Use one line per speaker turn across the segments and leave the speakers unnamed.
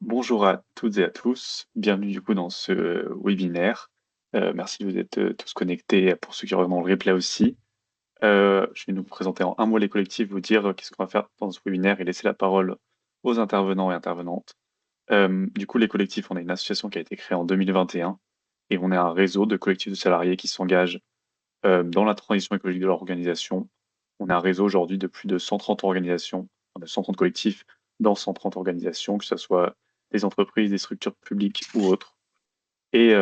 Bonjour à toutes et à tous, bienvenue du coup dans ce webinaire. Merci de vous être tous connectés, pour ceux qui regarderont le replay aussi. Je vais nous présenter en un mot les collectifs, vous dire qu'est-ce qu'on va faire dans ce webinaire et laisser la parole aux intervenants et intervenantes. Du coup, les collectifs, on est une association qui a été créée en 2021 et on est un réseau de collectifs de salariés qui s'engagent dans la transition écologique de leur organisation. On a un réseau aujourd'hui de plus de 130 organisations, enfin, de 130 collectifs dans 130 organisations, que ce soit des entreprises, des structures publiques ou autres. Et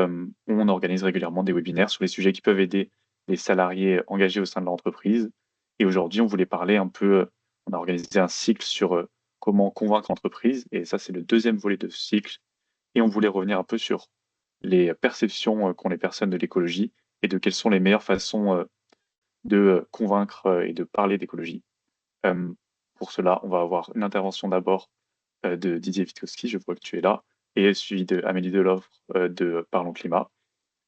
on organise régulièrement des webinaires sur les sujets qui peuvent aider les salariés engagés au sein de l'entreprise. Et aujourd'hui, on voulait parler un peu, on a organisé un cycle sur comment convaincre l'entreprise, et ça, c'est le deuxième volet de ce cycle. Et on voulait revenir un peu sur les perceptions qu'ont les personnes de l'écologie et de quelles sont les meilleures façons de convaincre et de parler d'écologie. Euh, pour cela, on va avoir une intervention d'abord de Didier Witkowski, je vois que tu es là, et suivi de Amélie Deloffre de Parlons Climat.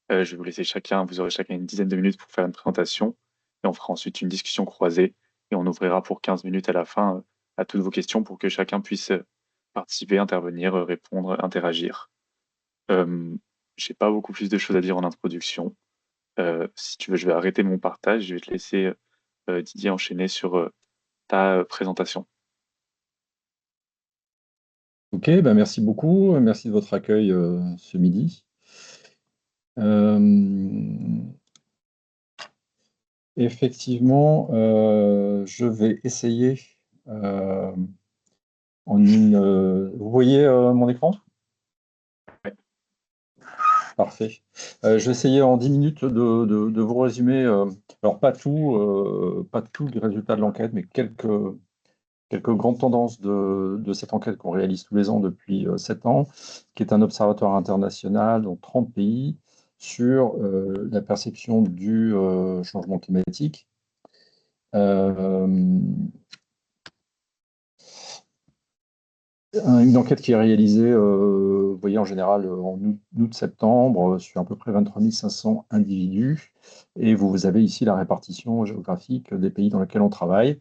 Je vais vous laisser chacun, vous aurez chacun une dizaine de minutes pour faire une présentation, et on fera ensuite une discussion croisée, et on ouvrira pour 15 minutes à la fin à toutes vos questions pour que chacun puisse participer, intervenir, répondre, interagir. Euh, j'ai pas beaucoup plus de choses à dire en introduction. Si tu veux, je vais arrêter mon partage, je vais te laisser Didier enchaîner sur ta présentation.
Ok, ben merci beaucoup. Merci de votre accueil ce midi. Euh, Effectivement, je vais essayer euh, vous voyez mon écran?
Ouais.
Parfait. Je vais essayer en 10 minutes de vous résumer, alors pas tous les résultats de l'enquête, mais quelques grandes tendances de cette enquête qu'on réalise tous les ans depuis 7 ans, qui est un observatoire international dans 30 pays sur la perception du changement climatique. Euh, une enquête qui est réalisée, vous voyez, en général en août-septembre, sur à peu près 23 500 individus. Et vous avez ici la répartition géographique des pays dans lesquels on travaille.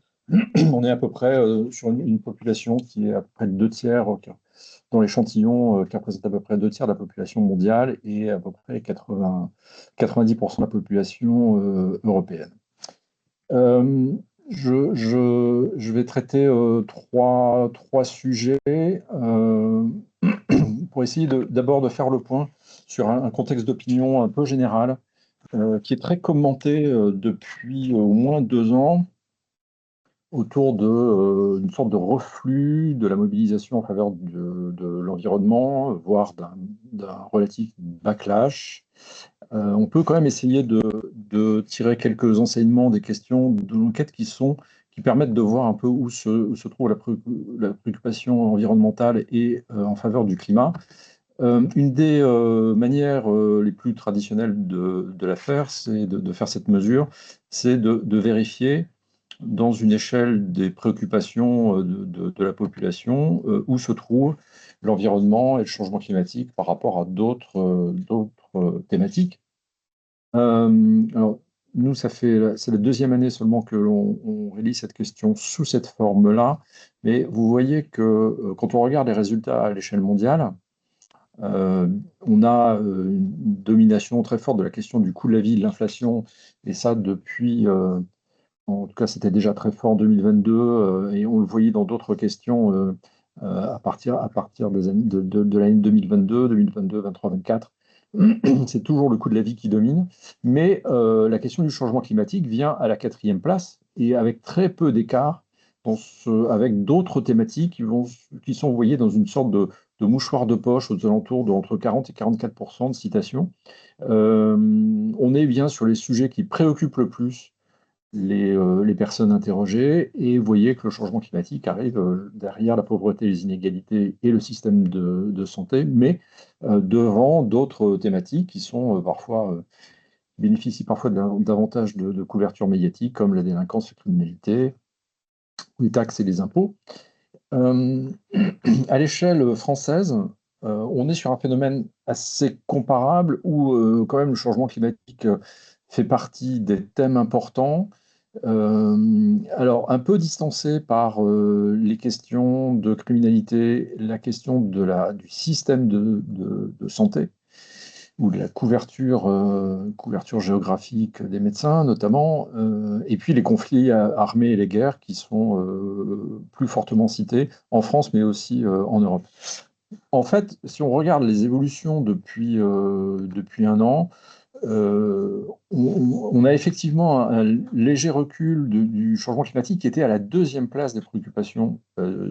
On est à peu près sur une population qui est à peu près de 2 tiers, dans l'échantillon qui représente à peu près 2 tiers de la population mondiale et à peu près 90% de la population européenne. Euh, je vais traiter trois sujets pour essayer d'abord de faire le point sur un contexte d'opinion un peu général qui est très commenté depuis au moins 2 ans autour d'une sorte de reflux de la mobilisation en faveur de l'environnement, voire d'un relatif backlash. On peut quand même essayer de tirer quelques enseignements des questions de l'enquête qui permettent de voir un peu où se trouve la préoccupation environnementale et en faveur du climat. Une des manières les plus traditionnelles de la faire, c'est de faire cette mesure, c'est de vérifier dans une échelle des préoccupations de la population où se trouve l'environnement et le changement climatique par rapport à d'autres thématiques. Alors, nous, c'est la deuxième année seulement que l'on réalise cette question sous cette forme-là, mais vous voyez que quand on regarde les résultats à l'échelle mondiale, euh, on a une domination très forte de la question du coût de la vie, de l'inflation, et ça depuis, en tout cas c'était déjà très fort en 2022, et on le voyait dans d'autres questions à partir de l'année 2022, 2022, 23, 24. C'est toujours le coût de la vie qui domine, mais la question du changement climatique vient à la quatrième place et avec très peu d'écart avec d'autres thématiques qui sont envoyées dans une sorte de mouchoir de poche aux alentours de entre 40 et 44% de citations. Euh, on est bien sur les sujets qui préoccupent le plus les personnes interrogées et vous voyez que le changement climatique arrive derrière la pauvreté, les inégalités et le système de santé, mais devant d'autres thématiques qui sont bénéficient parfois davantage de couverture médiatique, comme la délinquance, la criminalité, les taxes et les impôts. Euh, à l'échelle française, on est sur un phénomène assez comparable où quand même le changement climatique fait partie des thèmes importants. Alors, un peu distancé par les questions de criminalité, la question du système de santé, ou de la couverture géographique des médecins notamment, et puis les conflits armés et les guerres qui sont plus fortement cités en France, mais aussi en Europe. En fait, si on regarde les évolutions depuis un an, on a effectivement un léger recul du changement climatique qui était à la deuxième place des préoccupations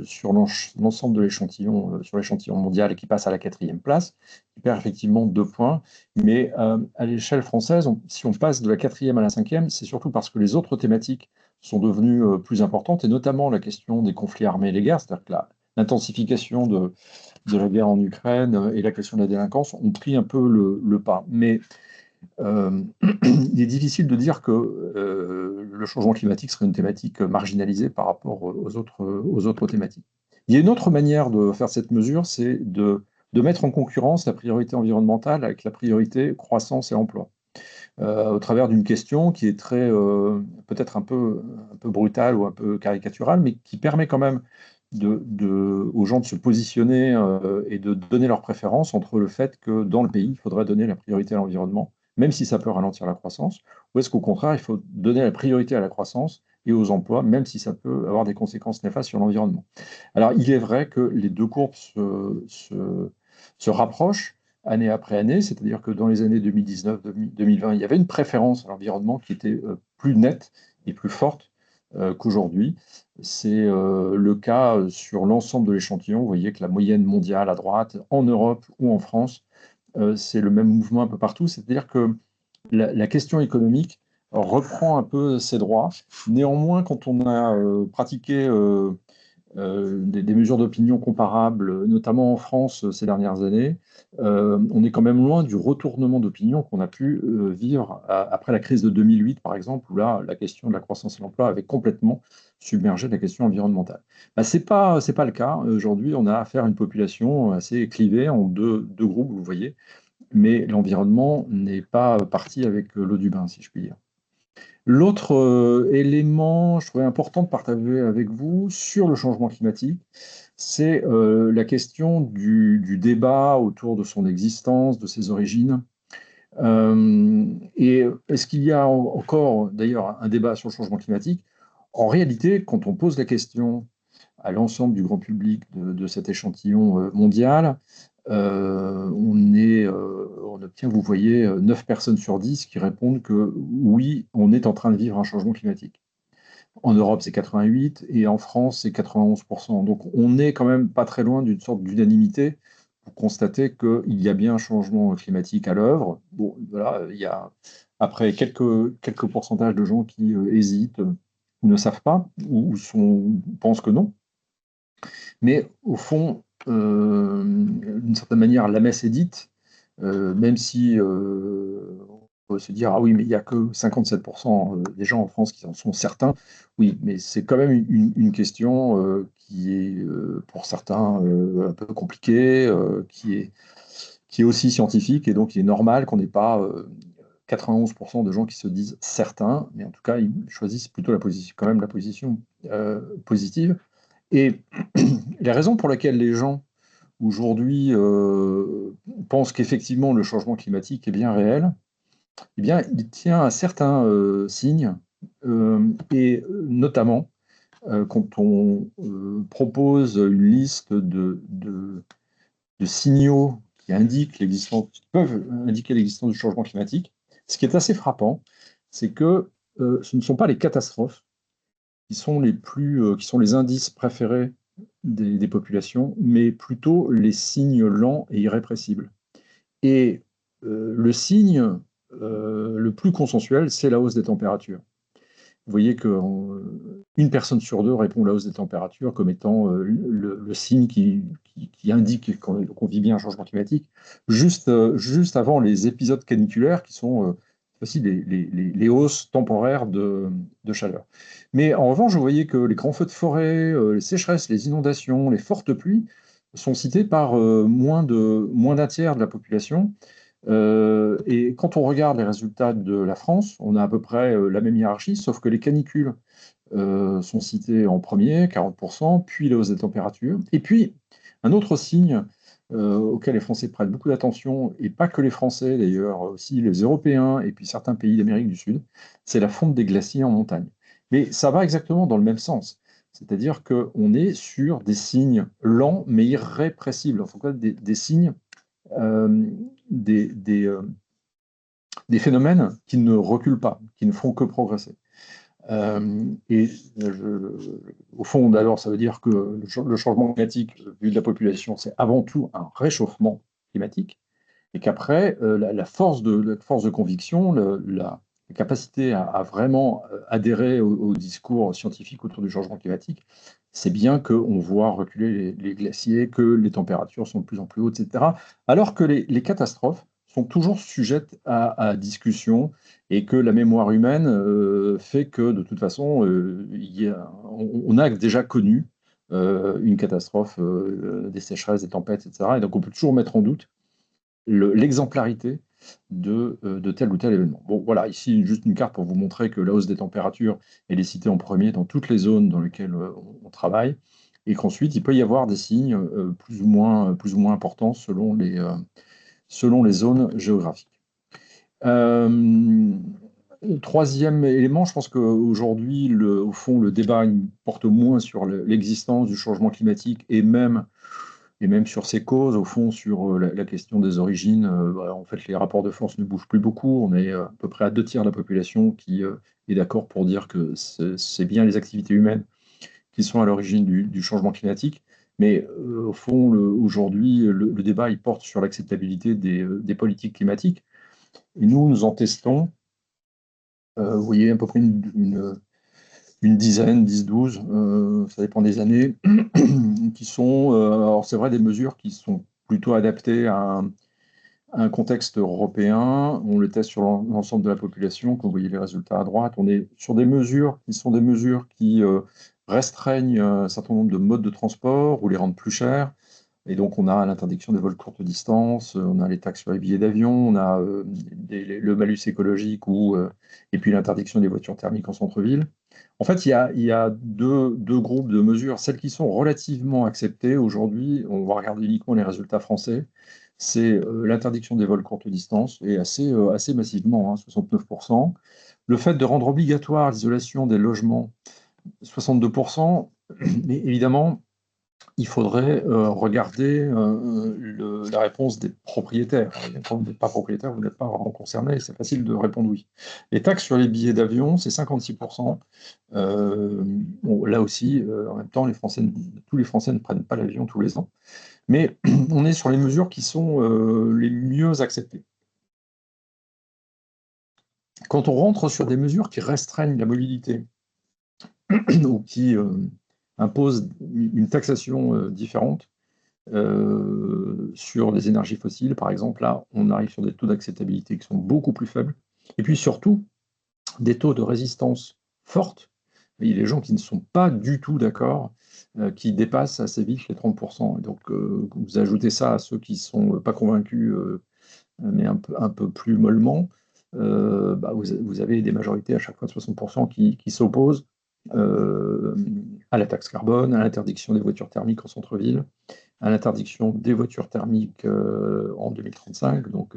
sur l'ensemble de l'échantillon, sur l'échantillon mondial et qui passe à la quatrième place, qui perd effectivement 2 points. Mais à l'échelle française, si on passe de la quatrième à la cinquième, c'est surtout parce que les autres thématiques sont devenues plus importantes, et notamment la question des conflits armés et les guerres, c'est-à-dire que l'intensification de la guerre en Ukraine et la question de la délinquance ont pris un peu le pas. Mais il est difficile de dire que le changement climatique serait une thématique marginalisée par rapport aux autres thématiques. Il y a une autre manière de faire cette mesure, c'est de mettre en concurrence la priorité environnementale avec la priorité croissance et emploi, au travers d'une question qui est très, peut-être un peu brutale ou un peu caricaturale, mais qui permet quand même aux gens de se positionner et de donner leur préférence entre le fait que dans le pays, il faudrait donner la priorité à l'environnement, même si ça peut ralentir la croissance, ou est-ce qu'au contraire, il faut donner la priorité à la croissance et aux emplois, même si ça peut avoir des conséquences néfastes sur l'environnement. Alors, il est vrai que les deux courbes se rapprochent année après année, c'est-à-dire que dans les années 2019-2020, il y avait une préférence à l'environnement qui était plus nette et plus forte qu'aujourd'hui. C'est le cas sur l'ensemble de l'échantillon. Vous voyez que la moyenne mondiale à droite, en Europe ou en France, c'est le même mouvement un peu partout. C'est-à-dire que la question économique reprend un peu ses droits. Néanmoins, quand on a pratiqué des mesures d'opinion comparables, notamment en France ces dernières années, on est quand même loin du retournement d'opinion qu'on a pu vivre après la crise de 2008, par exemple, où là, la question de la croissance et l'emploi avait complètement submergé la question environnementale. Bah, c'est pas le cas. Aujourd'hui, on a affaire à une population assez clivée en deux groupes, vous voyez, mais l'environnement n'est pas parti avec l'eau du bain, si je puis dire. L'autre élément, je trouvais important de partager avec vous sur le changement climatique, c'est la question du débat autour de son existence, de ses origines. Et est-ce qu'il y a encore d'ailleurs un débat sur le changement climatique? En réalité, quand on pose la question à l'ensemble du grand public de cet échantillon mondial, on obtient, vous voyez, 9 personnes sur 10 qui répondent que oui, on est en train de vivre un changement climatique. En Europe, c'est 88 et en France, c'est 91%. Donc on n'est quand même pas très loin d'une sorte d'unanimité pour constater qu'il y a bien un changement climatique à l'œuvre. Bon, voilà, il y a après quelques pourcentages de gens qui hésitent ou ne savent pas ou pensent que non. Mais au fond, d'une certaine manière, la messe est dite, même si on peut se dire, ah oui, mais il n'y a que 57% des gens en France qui en sont certains. Oui, mais c'est quand même une question qui est, pour certains, un peu compliquée, qui est aussi scientifique, et donc il est normal qu'on n'ait pas 91% de gens qui se disent certains, mais en tout cas, ils choisissent plutôt quand même la position positive. Et la raison pour laquelle les gens aujourd'hui pensent qu'effectivement le changement climatique est bien réel, eh bien, il tient à certains signes, et notamment quand on propose une liste de signaux qui peuvent indiquer l'existence du changement climatique. Ce qui est assez frappant, c'est que ce ne sont pas les catastrophes qui sont les indices préférés des populations, mais plutôt les signes lents et irrépressibles. Et le signe le plus consensuel, c'est la hausse des températures. Vous voyez qu'une personne sur deux répond à la hausse des températures comme étant le signe qui indique qu'on vit bien un changement climatique, juste avant les épisodes caniculaires qui sont aussi les hausses temporaires de chaleur. Mais en revanche, vous voyez que les grands feux de forêt, les sécheresses, les inondations, les fortes pluies sont cités par moins d'un tiers de la population, Et quand on regarde les résultats de la France, on a à peu près la même hiérarchie, sauf que les canicules sont cités en premier, 40%, puis la hausse des températures. Et puis, un autre signe auquel les Français prêtent beaucoup d'attention, et pas que les Français d'ailleurs, aussi les Européens et puis certains pays d'Amérique du Sud, c'est la fonte des glaciers en montagne. Mais ça va exactement dans le même sens. C'est-à-dire qu'on est sur des signes lents mais irrépressibles, en tout cas des signes, euh, des, des, euh, des phénomènes qui ne reculent pas, qui ne font que progresser. Et au fond, d'abord, ça veut dire que le changement climatique, vu de la population, c'est avant tout un réchauffement climatique, et qu'après, la force de conviction, la capacité à vraiment adhérer au discours scientifique autour du changement climatique, c'est bien qu'on voit reculer les glaciers, que les températures sont de plus en plus hautes, etc. Alors que les catastrophes sont toujours sujettes à discussion et que la mémoire humaine fait que, de toute façon, on a déjà connu une catastrophe, des sécheresses, des tempêtes, etc. Et donc on peut toujours mettre en doute l'exemplarité de tel ou tel événement. Bon, voilà, ici, juste une carte pour vous montrer que la hausse des températures, elle est citée en premier dans toutes les zones dans lesquelles on travaille, et qu'ensuite, il peut y avoir des signes plus ou moins importants selon les zones géographiques. Euh, Troisième élément, je pense qu'aujourd'hui, au fond, le débat il porte moins sur l'existence du changement climatique et même sur ses causes, au fond, sur la question des origines. En fait, les rapports de force ne bougent plus beaucoup. On est à peu près à 2 tiers de la population qui est d'accord pour dire que c'est bien les activités humaines qui sont à l'origine du changement climatique. Mais au fond, aujourd'hui, le débat il porte sur l'acceptabilité des politiques climatiques. Et nous en testons, vous voyez, à peu près une dizaine, 10, 12, ça dépend des années, qui sont, alors c'est vrai, des mesures qui sont plutôt adaptées à un contexte européen. On les teste sur l'ensemble de la population, comme vous voyez les résultats à droite. On est sur des mesures qui sont des mesures qui restreignent un certain nombre de modes de transport ou les rendent plus chers. Et donc, on a l'interdiction des vols courte distance, on a les taxes sur les billets d'avion, on a le malus écologique et puis l'interdiction des voitures thermiques en centre-ville. En fait, il y a deux groupes de mesures. Celles qui sont relativement acceptées aujourd'hui, on va regarder uniquement les résultats français, c'est l'interdiction des vols courte distance, et assez massivement, hein, 69%. Le fait de rendre obligatoire l'isolation des logements, 62%. Mais évidemment, il faudrait regarder la réponse des propriétaires. Quand vous n'êtes pas propriétaire, vous n'êtes pas vraiment concerné, c'est facile de répondre oui. Les taxes sur les billets d'avion, c'est 56%. Bon, là aussi, en même temps, tous les Français ne prennent pas l'avion tous les ans. Mais on est sur les mesures qui sont les mieux acceptées. Quand on rentre sur des mesures qui restreignent la mobilité ou qui imposent une taxation différente, sur les énergies fossiles, par exemple, là, on arrive sur des taux d'acceptabilité qui sont beaucoup plus faibles. Et puis surtout, des taux de résistance fortes. Il y a des gens qui ne sont pas du tout d'accord, qui dépassent assez vite les 30%. Et donc, vous ajoutez ça à ceux qui ne sont pas convaincus, mais un peu plus mollement, vous avez des majorités à chaque fois de 60% qui s'opposent à la taxe carbone, à l'interdiction des voitures thermiques en centre-ville, à l'interdiction des voitures thermiques en 2035, donc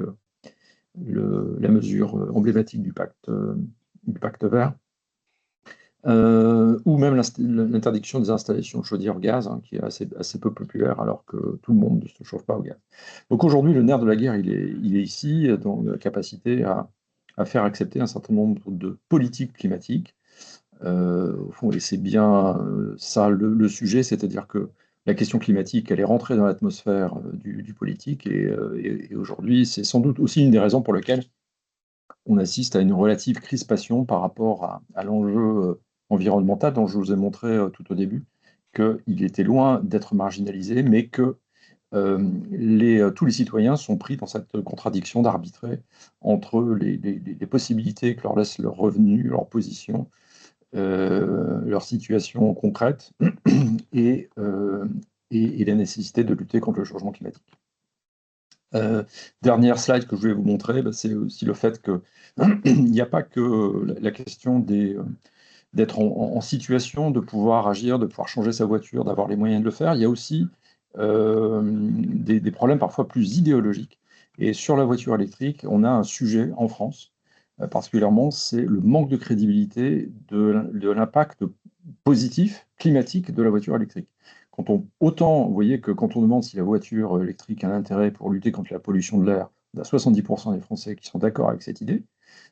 la mesure emblématique du pacte vert, ou même l'interdiction des installations de chaudière gaz, hein, qui est assez peu populaire alors que tout le monde ne se chauffe pas au gaz. Donc aujourd'hui, le nerf de la guerre, il est ici, dans la capacité à faire accepter un certain nombre de politiques climatiques. Au fond, et c'est bien ça le sujet, c'est-à-dire que la question climatique, elle est rentrée dans l'atmosphère du politique, et aujourd'hui, c'est sans doute aussi une des raisons pour lesquelles on assiste à une relative crispation par rapport à l'enjeu environnemental dont je vous ai montré tout au début, qu'il était loin d'être marginalisé, mais que tous les citoyens sont pris dans cette contradiction d'arbitrer entre les possibilités que leur laisse leur revenu, leur position, leur situation concrète et, euh, et la nécessité de lutter contre le changement climatique. Dernière slide que je vais vous montrer, c'est aussi le fait que il n'y a pas que la question d'être en situation de pouvoir agir, de pouvoir changer sa voiture, d'avoir les moyens de le faire. Il y a aussi des problèmes parfois plus idéologiques. Et sur la voiture électrique, on a un sujet en France, particulièrement, c'est le manque de crédibilité de l'impact positif climatique de la voiture électrique. Autant, vous voyez que quand on demande si la voiture électrique a un intérêt pour lutter contre la pollution de l'air, on a 70% des Français qui sont d'accord avec cette idée.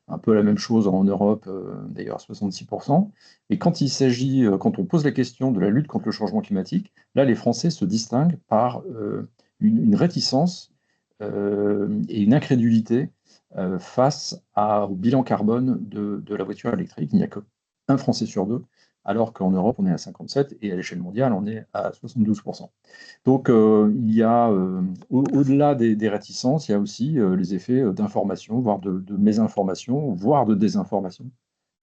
Un peu la même chose en Europe, d'ailleurs 66%. Et quand il s'agit, quand on pose la question de la lutte contre le changement climatique, là, les Français se distinguent par une réticence et une incrédulité face au bilan carbone de la voiture électrique. Il n'y a qu'un Français sur deux, alors qu'en Europe, on est à 57% et à l'échelle mondiale, on est à 72%. Donc, il y a, au-delà des réticences, il y a aussi les effets d'information, voire de mésinformation, voire de désinformation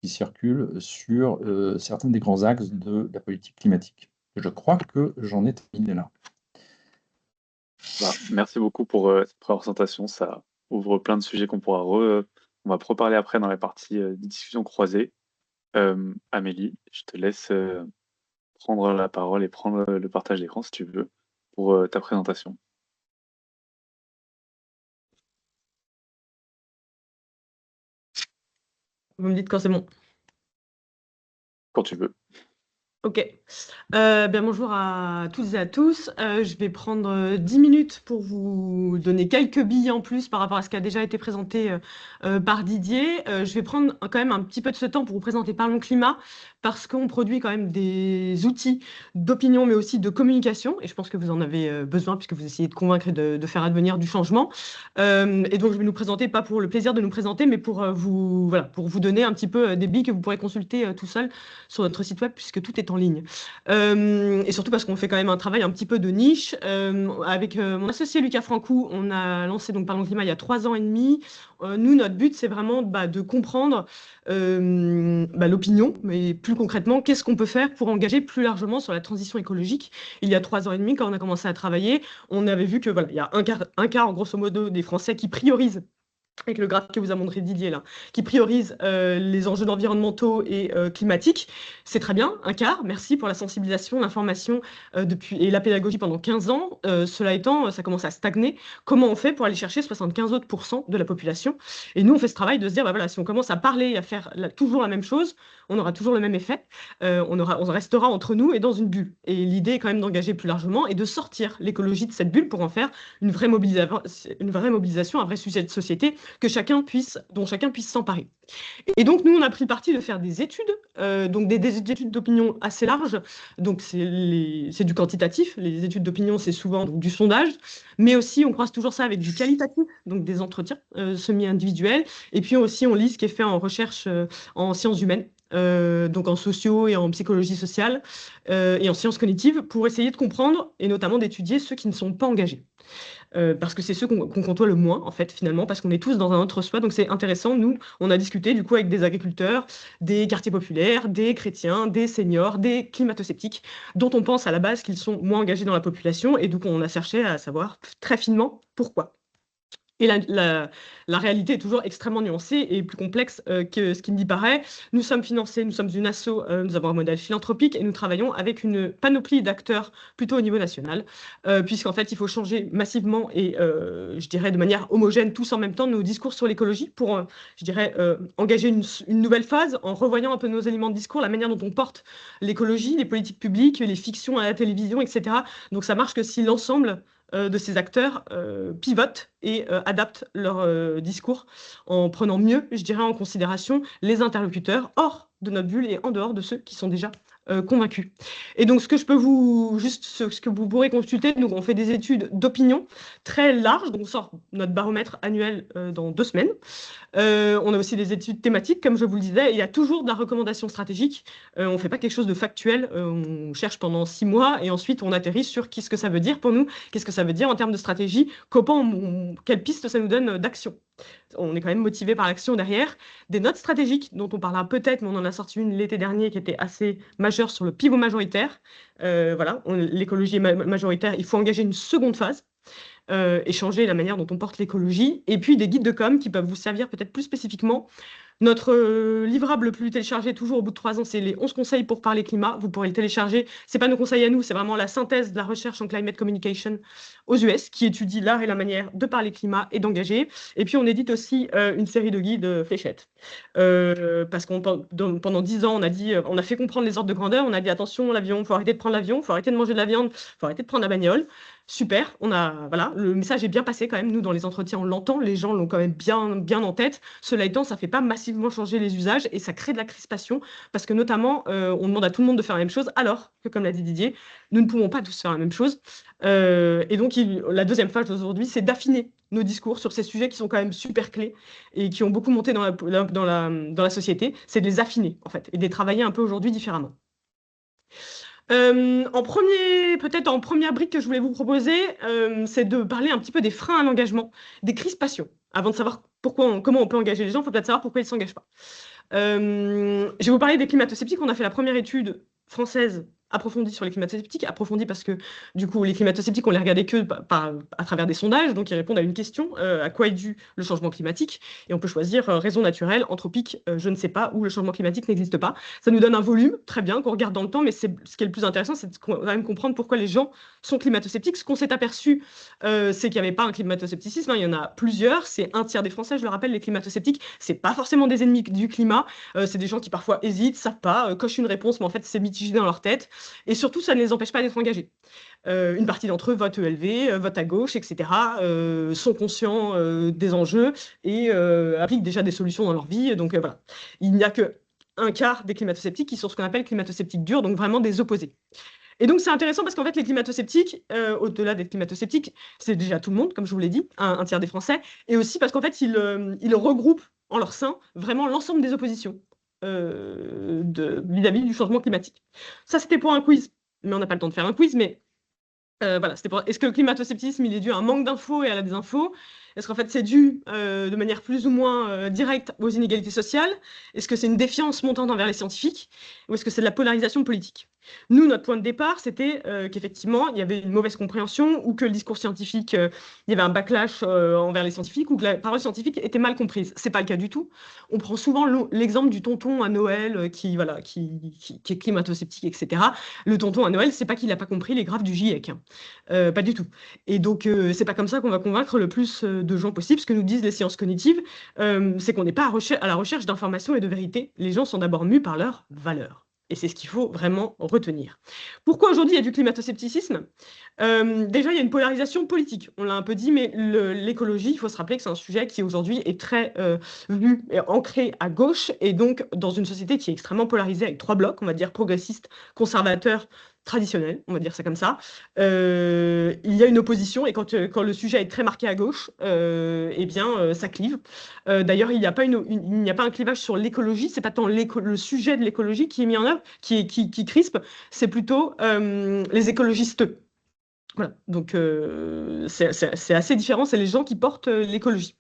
qui circulent sur certains des grands axes de la politique climatique. Je crois que j'en ai terminé là.
Merci beaucoup pour cette présentation. Ça ouvre plein de sujets qu'on on va reparler après dans la partie discussion croisée. Amélie, je te laisse prendre la parole et prendre le partage d'écran si tu veux pour ta présentation.
Vous me dites quand c'est bon.
Quand tu veux.
Ok. Bien, bonjour à toutes et à tous. Je vais prendre 10 minutes pour vous donner quelques billes en plus par rapport à ce qui a déjà été présenté par Didier. Je vais prendre quand même un petit peu de ce temps pour vous présenter Parlons Climat parce qu'on produit quand même des outils d'opinion mais aussi de communication et je pense que vous en avez besoin puisque vous essayez de convaincre et de faire advenir du changement. Et donc je vais nous présenter, pas pour le plaisir de nous présenter, mais pour pour vous donner un petit peu des billes que vous pourrez consulter tout seul sur notre site web puisque tout est en ligne. Et surtout parce qu'on fait quand même un travail un petit peu de niche. Avec mon associé Lucas Francou, on a lancé donc Parlons Climat il y a 3 ans et demi. Nous, notre but, c'est vraiment de comprendre l'opinion, mais plus concrètement, qu'est-ce qu'on peut faire pour engager plus largement sur la transition écologique. Il y a 3 ans et demi, quand on a commencé à travailler, on avait vu que il y a un quart, grosso modo, des Français qui priorisent avec le graphique que vous a montré Didier là, qui priorise les enjeux environnementaux et climatiques. C'est très bien, un quart. Merci pour la sensibilisation, l'information et la pédagogie pendant 15 ans. Cela étant, ça commence à stagner. Comment on fait pour aller chercher 75 autres % de la population? Et nous, on fait ce travail de se dire, si on commence à parler et à faire toujours la même chose, on aura toujours le même effet. On restera entre nous et dans une bulle. Et l'idée est quand même d'engager plus largement et de sortir l'écologie de cette bulle pour en faire une vraie mobilisation, un vrai sujet de société dont chacun puisse s'emparer. Et donc, nous, on a pris le parti de faire des études, donc des études d'opinion assez larges. Donc, c'est du quantitatif. Les études d'opinion, c'est souvent du sondage, mais aussi, on croise toujours ça avec du qualitatif, donc des entretiens semi-individuels. Et puis aussi, on lit ce qui est fait en recherche en sciences humaines. Donc en sociaux et en psychologie sociale et en sciences cognitives pour essayer de comprendre et notamment d'étudier ceux qui ne sont pas engagés. Parce que c'est ceux qu'on côtoie le moins, en fait, finalement, parce qu'on est tous dans un autre soi. Donc c'est intéressant. Nous, on a discuté du coup avec des agriculteurs, des quartiers populaires, des chrétiens, des seniors, des climato-sceptiques, dont on pense à la base qu'ils sont moins engagés dans la population. Et donc on a cherché à savoir très finement pourquoi. Et la réalité est toujours extrêmement nuancée et plus complexe que ce qui n'y paraît. Nous sommes financés, nous sommes une asso, nous avons un modèle philanthropique et nous travaillons avec une panoplie d'acteurs plutôt au niveau national, puisqu'en fait, il faut changer massivement et je dirais de manière homogène, tous en même temps, nos discours sur l'écologie pour, je dirais, engager une nouvelle phase en revoyant un peu nos éléments de discours, la manière dont on porte l'écologie, les politiques publiques, les fictions à la télévision, etc. Donc ça marche que si l'ensemble de ces acteurs pivotent et adaptent leur discours en prenant mieux, je dirais, en considération les interlocuteurs hors de notre bulle et en dehors de ceux qui sont déjà convaincus. Et donc, ce que vous pourrez consulter, donc on fait des études d'opinion très larges, donc on sort notre baromètre annuel dans 2 semaines. On a aussi des études thématiques, comme je vous le disais. Il y a toujours de la recommandation stratégique. On ne fait pas quelque chose de factuel. On cherche pendant 6 mois et ensuite on atterrit sur qu'est-ce que ça veut dire pour nous, qu'est-ce que ça veut dire en termes de stratégie, quelle piste ça nous donne d'action. On est quand même motivé par l'action derrière. Des notes stratégiques dont on parlera peut-être, mais on en a sorti une l'été dernier qui était assez majeure sur le pivot majoritaire. L'écologie est majoritaire, il faut engager une seconde phase. changer la manière dont on porte l'écologie. Et puis des guides de com qui peuvent vous servir peut-être plus spécifiquement. Notre livrable le plus téléchargé toujours au bout de 3 ans, c'est les 11 conseils pour parler climat. Vous pourrez le télécharger. Ce n'est pas nos conseils à nous, c'est vraiment la synthèse de la recherche en climate communication aux US qui étudie l'art et la manière de parler climat et d'engager. Et puis on édite aussi une série de guides fléchettes. Parce que pendant 10 ans, on a fait comprendre les ordres de grandeur. On a dit attention, l'avion, il faut arrêter de prendre l'avion, il faut arrêter de manger de la viande, il faut arrêter de prendre la bagnole. Super, voilà, le message est bien passé quand même. Nous, dans les entretiens, on l'entend, les gens l'ont quand même bien en tête. Cela étant, ça ne fait pas massivement changer les usages et ça crée de la crispation parce que notamment, on demande à tout le monde de faire la même chose, alors que, comme l'a dit Didier, nous ne pouvons pas tous faire la même chose. Et donc, la deuxième phase aujourd'hui, c'est d'affiner nos discours sur ces sujets qui sont quand même super clés et qui ont beaucoup monté dans la société. C'est de les affiner, en fait, et de les travailler un peu aujourd'hui différemment. Peut-être en première brique que je voulais vous proposer, c'est de parler un petit peu des freins à l'engagement, des crispations. Avant de savoir comment on peut engager les gens, il faut peut-être savoir pourquoi ils ne s'engagent pas. Je vais vous parler des climato-sceptiques. On a fait la première étude française approfondie sur les climato-sceptiques, approfondie parce que du coup les climato-sceptiques on les regardait que à travers des sondages, donc ils répondent à une question, à quoi est dû le changement climatique, et on peut choisir raison naturelle, anthropique, je ne sais pas, ou le changement climatique n'existe pas. Ça nous donne un volume, très bien, qu'on regarde dans le temps, mais ce qui est le plus intéressant, c'est de quand même comprendre pourquoi les gens sont climato-sceptiques. Ce qu'on s'est aperçu, c'est qu'il n'y avait pas un climato-scepticisme, hein, il y en a plusieurs, c'est un tiers des Français, je le rappelle, les climato-sceptiques, c'est pas forcément des ennemis du climat, c'est des gens qui parfois hésitent, savent pas, cochent une réponse, mais en fait c'est mitigé dans leur tête. Et surtout, ça ne les empêche pas d'être engagés. Une partie d'entre eux votent ELV, votent à gauche, etc., sont conscients des enjeux et appliquent déjà des solutions dans leur vie. Donc voilà, il n'y a qu'un quart des climato-sceptiques qui sont ce qu'on appelle climato-sceptiques durs, donc vraiment des opposés. Et donc c'est intéressant parce qu'en fait les climato-sceptiques, au-delà d'être climato-sceptiques, c'est déjà tout le monde, comme je vous l'ai dit, un tiers des Français, et aussi parce qu'en fait ils regroupent en leur sein vraiment l'ensemble des oppositions vis-à-vis du changement climatique. Ça, c'était pour un quiz, mais on n'a pas le temps de faire un quiz, mais voilà, c'était pour... Est-ce que le climato-scepticisme, il est dû à un manque d'infos et à la désinfo? Est-ce qu'en fait, c'est dû de manière plus ou moins directe aux inégalités sociales? Est-ce que c'est une défiance montante envers les scientifiques? Ou est-ce que c'est de la polarisation politique? Nous, notre point de départ, c'était qu'effectivement, il y avait une mauvaise compréhension ou que le discours scientifique, il y avait un backlash envers les scientifiques ou que la parole scientifique était mal comprise. Ce n'est pas le cas du tout. On prend souvent l'exemple du tonton à Noël qui est climato-sceptique, etc. Le tonton à Noël, c'est pas qu'il n'a pas compris les graphes du GIEC. Pas du tout. Et donc, c'est pas comme ça qu'on va convaincre le plus de gens possible. Ce que nous disent les sciences cognitives, c'est qu'on n'est pas à la recherche d'informations et de vérité. Les gens sont d'abord mus par leurs valeurs. Et c'est ce qu'il faut vraiment retenir. Pourquoi aujourd'hui il y a du climato-scepticisme? Déjà, il y a une polarisation politique. On l'a un peu dit, mais l'écologie, il faut se rappeler que c'est un sujet qui aujourd'hui est très vu et ancré à gauche, et donc dans une société qui est extrêmement polarisée avec 3 blocs, on va dire progressistes, conservateurs, traditionnel, on va dire ça comme ça. Il y a une opposition et quand le sujet est très marqué à gauche, eh bien, ça clive. D'ailleurs, il n'y a pas un clivage sur l'écologie, c'est pas tant le sujet de l'écologie qui est mis en œuvre, qui crispe, c'est plutôt les écologistes. Voilà, donc c'est assez différent, c'est les gens qui portent l'écologie.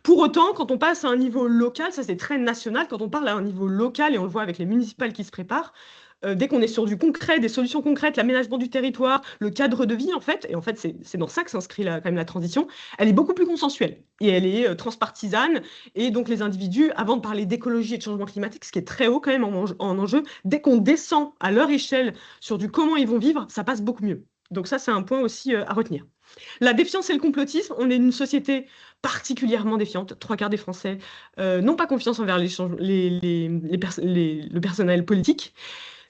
Pour autant, quand on passe à un niveau local, ça c'est très national, quand on parle à un niveau local, et on le voit avec les municipales qui se préparent, dès qu'on est sur du concret, des solutions concrètes, l'aménagement du territoire, le cadre de vie, en fait, et en fait, c'est dans ça que s'inscrit quand même la transition, elle est beaucoup plus consensuelle et elle est transpartisane. Et donc, les individus, avant de parler d'écologie et de changement climatique, ce qui est très haut quand même en enjeu, dès qu'on descend à leur échelle sur du comment ils vont vivre, ça passe beaucoup mieux. Donc, ça, c'est un point aussi à retenir. La défiance et le complotisme, on est une société particulièrement défiante. 3 quarts des Français n'ont pas confiance envers le personnel politique.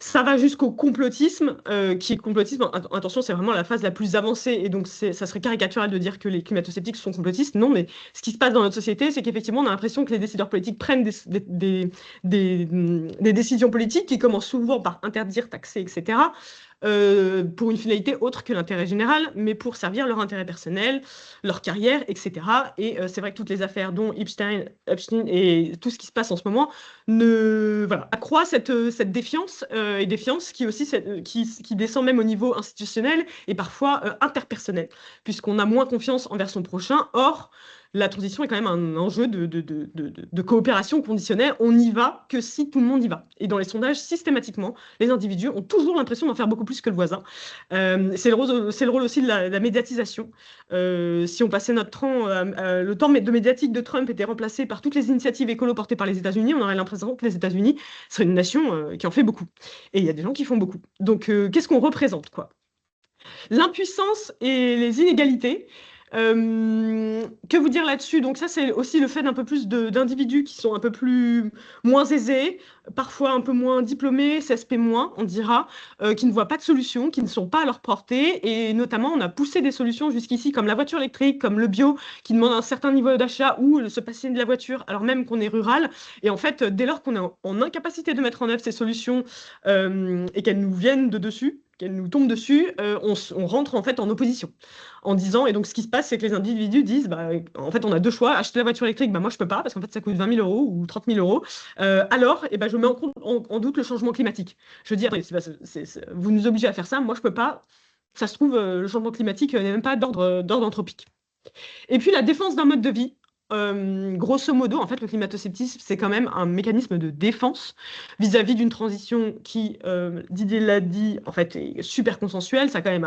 Ça va jusqu'au complotisme, qui est complotisme. Attention, c'est vraiment la phase la plus avancée, et donc ça serait caricatural de dire que les climato-sceptiques sont complotistes. Non, mais ce qui se passe dans notre société, c'est qu'effectivement, on a l'impression que les décideurs politiques prennent des décisions politiques qui commencent souvent par interdire, taxer, etc., pour une finalité autre que l'intérêt général, mais pour servir leur intérêt personnel, leur carrière, etc. Et c'est vrai que toutes les affaires, dont Epstein et tout ce qui se passe en ce moment, accroît cette défiance, et défiance qui descend même au niveau institutionnel et parfois interpersonnel, puisqu'on a moins confiance envers son prochain. Or, la transition est quand même un enjeu de coopération conditionnelle. On n'y va que si tout le monde y va. Et dans les sondages, systématiquement, les individus ont toujours l'impression d'en faire beaucoup plus que le voisin. C'est le rôle aussi de la médiatisation. Si on passait le temps de médiatique de Trump était remplacé par toutes les initiatives écolo portées par les États-Unis, on aurait l'impression que les États-Unis seraient une nation qui en fait beaucoup. Et il y a des gens qui font beaucoup. Donc, qu'est-ce qu'on représente, quoi? L'impuissance et les inégalités. Que vous dire là-dessus? Donc ça, c'est aussi le fait d'un peu plus d'individus qui sont un peu moins aisés, parfois un peu moins diplômés, CSP moins, on dira, qui ne voient pas de solution, qui ne sont pas à leur portée. Et notamment, on a poussé des solutions jusqu'ici, comme la voiture électrique, comme le bio, qui demande un certain niveau d'achat, ou se passer de la voiture, alors même qu'on est rural. Et en fait, dès lors qu'on est en incapacité de mettre en œuvre ces solutions et qu'elles nous viennent de dessus, qu'elles nous tombent dessus, on rentre en fait en opposition en disant, et donc ce qui se passe, c'est que les individus disent, bah, en fait, on a deux choix, acheter la voiture électrique, bah, moi je peux pas, parce qu'en fait ça coûte 20 000 euros ou 30 000 euros, alors et ben, je mets en doute le changement climatique. Je dis, attendez, vous nous obligez à faire ça, moi je peux pas, ça se trouve, le changement climatique n'est même pas d'ordre anthropique. Et puis la défense d'un mode de vie. Grosso modo, en fait, le climato-scepticisme, c'est quand même un mécanisme de défense vis-à-vis d'une transition qui, Didier l'a dit, en fait, est super consensuelle. Ça, quand même,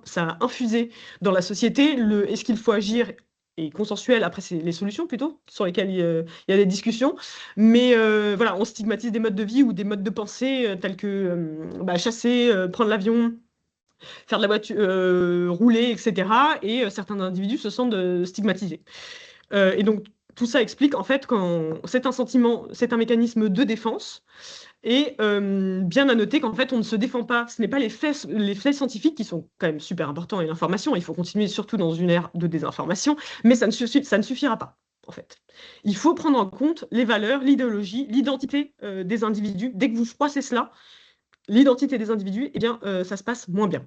ça a infusé dans la société. Est-ce qu'il faut agir est consensuel. Après, c'est les solutions plutôt sur lesquelles il y a des discussions. Mais voilà, on stigmatise des modes de vie ou des modes de pensée tels que chasser, prendre l'avion, faire de la voiture, rouler, etc. Et certains individus se sentent stigmatisés. Et donc, tout ça explique en fait quand c'est un sentiment, c'est un mécanisme de défense. Et bien à noter qu'en fait, on ne se défend pas. Ce n'est pas les faits scientifiques qui sont quand même super importants et l'information. Il faut continuer surtout dans une ère de désinformation, mais ça ne suffira pas. En fait, il faut prendre en compte les valeurs, l'idéologie, l'identité des individus. Dès que vous froissez cela, l'identité des individus, eh bien, ça se passe moins bien.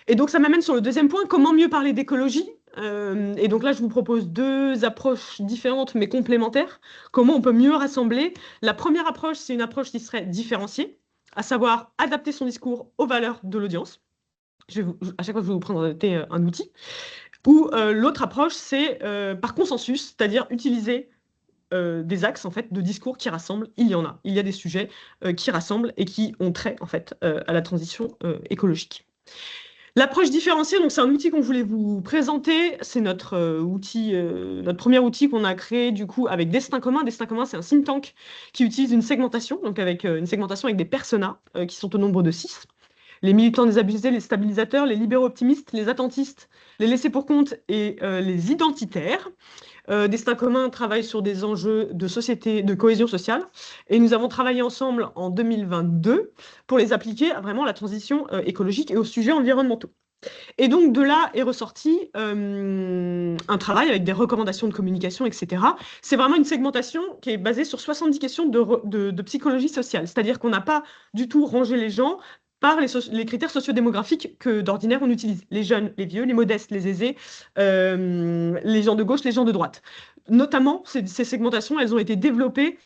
Et donc, ça m'amène sur le deuxième point, comment mieux parler d'écologie? Et donc là, je vous propose deux approches différentes mais complémentaires. Comment on peut mieux rassembler? La première approche, c'est une approche qui serait différenciée, à savoir adapter son discours aux valeurs de l'audience. À chaque fois, je vais vous présenter un outil. Ou l'autre approche, c'est par consensus, c'est-à-dire utiliser des axes en fait de discours qui rassemblent. Il y en a. Il y a des sujets qui rassemblent et qui ont trait en fait à la transition écologique. L'approche différenciée, donc c'est un outil qu'on voulait vous présenter. C'est notre premier outil qu'on a créé du coup avec Destin commun. Destin commun, c'est un think tank qui utilise une segmentation, donc avec une segmentation avec des personas qui sont au nombre de 6. Les militants désabusés, les stabilisateurs, les libéraux optimistes, les attentistes, les laissés pour compte et les identitaires. Destin commun travaille sur des enjeux de société, de cohésion sociale. Et nous avons travaillé ensemble en 2022 pour les appliquer à vraiment la transition écologique et aux sujets environnementaux. Et donc de là est ressorti un travail avec des recommandations de communication, etc. C'est vraiment une segmentation qui est basée sur 70 questions de psychologie sociale. C'est-à-dire qu'on n'a pas du tout rangé les gens par les critères sociodémographiques que d'ordinaire on utilise. Les jeunes, les vieux, les modestes, les aisés, les gens de gauche, les gens de droite. Notamment, ces segmentations, elles ont été développées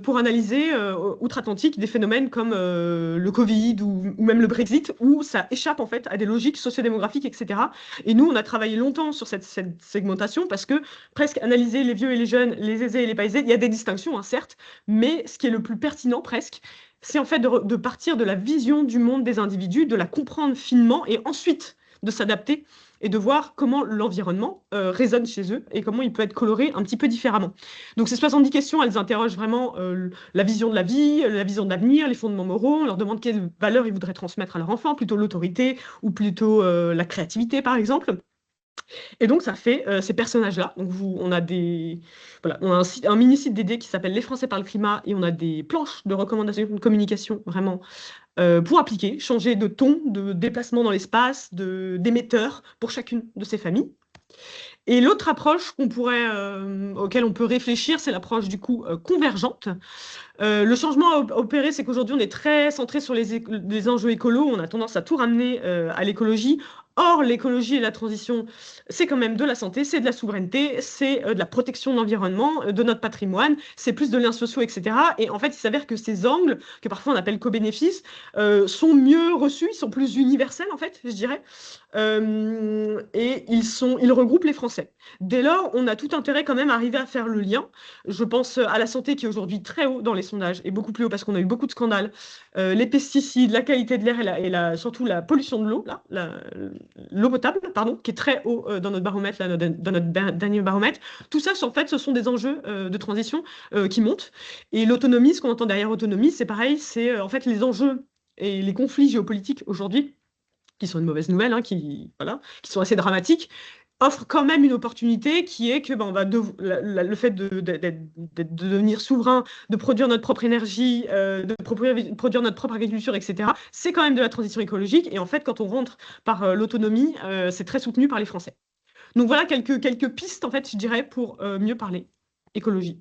pour analyser outre-Atlantique des phénomènes comme le Covid ou même le Brexit, où ça échappe en fait à des logiques sociodémographiques, etc. Et nous, on a travaillé longtemps sur cette segmentation parce que presque analyser les vieux et les jeunes, les aisés et les pas aisés, il y a des distinctions, hein, certes, mais ce qui est le plus pertinent presque, c'est en fait de partir de la vision du monde des individus, de la comprendre finement et ensuite de s'adapter et de voir comment l'environnement résonne chez eux et comment il peut être coloré un petit peu différemment. Donc ces 70 questions, elles interrogent vraiment la vision de la vie, la vision de l'avenir, les fondements moraux. On leur demande quelles valeurs ils voudraient transmettre à leur enfant, plutôt l'autorité ou plutôt la créativité, par exemple. Et donc, ça fait ces personnages-là. Donc, on a un mini-site dédié qui s'appelle Les Français par le climat et on a des planches de recommandations de communication vraiment pour appliquer, changer de ton, de déplacement dans l'espace, d'émetteur pour chacune de ces familles. Et l'autre approche auquel on peut réfléchir, c'est l'approche du coup convergente. Le changement à opérer, c'est qu'aujourd'hui, on est très centré sur les enjeux écolos. On a tendance à tout ramener à l'écologie, Or, l'écologie et la transition, c'est quand même de la santé, c'est de la souveraineté, c'est de la protection de l'environnement, de notre patrimoine, c'est plus de liens sociaux, etc. Et en fait, il s'avère que ces angles, que parfois on appelle co-bénéfices, sont mieux reçus, ils sont plus universels, en fait, je dirais. Et ils regroupent les Français. Dès lors, on a tout intérêt quand même à arriver à faire le lien. Je pense à la santé qui est aujourd'hui très haut dans les sondages, et beaucoup plus haut parce qu'on a eu beaucoup de scandales. Les pesticides, la qualité de l'air surtout la pollution de l'eau, l'eau potable, pardon, qui est très haut dans notre baromètre, là, dans notre dernier baromètre. Tout ça, en fait, ce sont des enjeux de transition qui montent. Et l'autonomie, ce qu'on entend derrière autonomie, c'est pareil, c'est en fait les enjeux et les conflits géopolitiques aujourd'hui, qui sont une mauvaise nouvelle, hein, qui sont assez dramatiques, offre quand même une opportunité qui est que le fait de devenir souverain, de produire notre propre énergie, de produire notre propre agriculture, etc., c'est quand même de la transition écologique. Et en fait, quand on rentre par l'autonomie, c'est très soutenu par les Français. Donc voilà quelques pistes, en fait, je dirais, pour mieux parler écologie.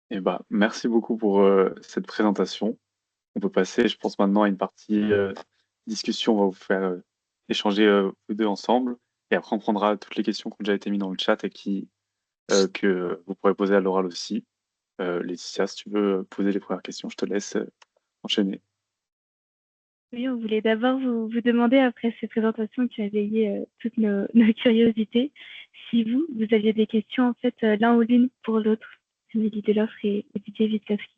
Et bah, merci beaucoup pour cette présentation. On peut passer, je pense, maintenant à une partie discussion. On va vous faire échanger vous deux ensemble. Et après, on prendra toutes les questions qui ont déjà été mises dans le chat et que vous pourrez poser à l'oral aussi. Laetitia, si tu veux poser les premières questions, je te laisse enchaîner.
Oui, on voulait d'abord vous demander, après ces présentations qui ont éveillé toutes nos curiosités, si vous aviez des questions, en fait, l'un ou l'une pour l'autre, Amélie Delorre et Didier Witkowski.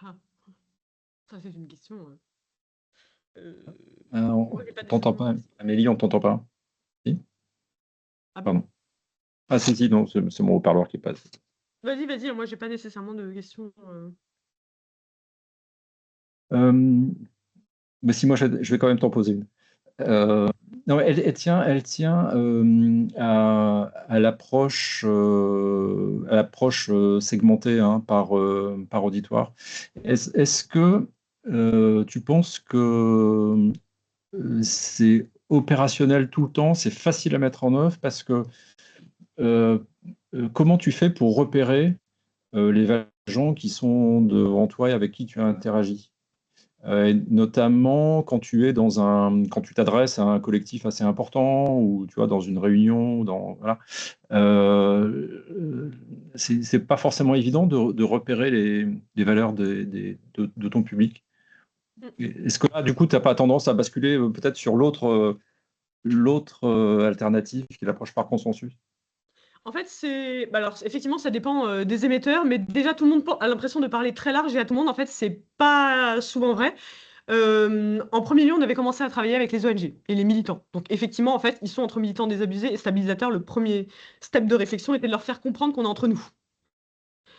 Ah, ça, c'est une question.
On t'entend pas, Amélie, on t'entend pas. Si
Ah bon.
Pardon. Ah si, non, c'est mon haut-parleur qui passe.
Vas-y, moi, j'ai pas nécessairement de questions.
Mais si, moi, je vais quand même t'en poser une. Non, elle tient à l'approche segmentée, hein, par auditoire. Est-ce que tu penses que c'est opérationnel tout le temps, c'est facile à mettre en œuvre? Parce que comment tu fais pour repérer les gens qui sont devant toi et avec qui tu interagis? Notamment quand quand tu t'adresses à un collectif assez important, ou tu vois, dans une réunion, voilà. C'est pas forcément évident de repérer les valeurs de ton public. Est-ce que là, du coup, tu n'as pas tendance à basculer peut-être sur l'autre alternative, qui est l'approche par consensus?
En fait, alors, effectivement, ça dépend des émetteurs, mais déjà, tout le monde a l'impression de parler très large et à tout le monde. En fait, c'est pas souvent vrai. En premier lieu, on avait commencé à travailler avec les ONG et les militants. Donc, effectivement, en fait, ils sont entre militants désabusés et stabilisateurs. Le premier step de réflexion était de leur faire comprendre qu'on est entre nous.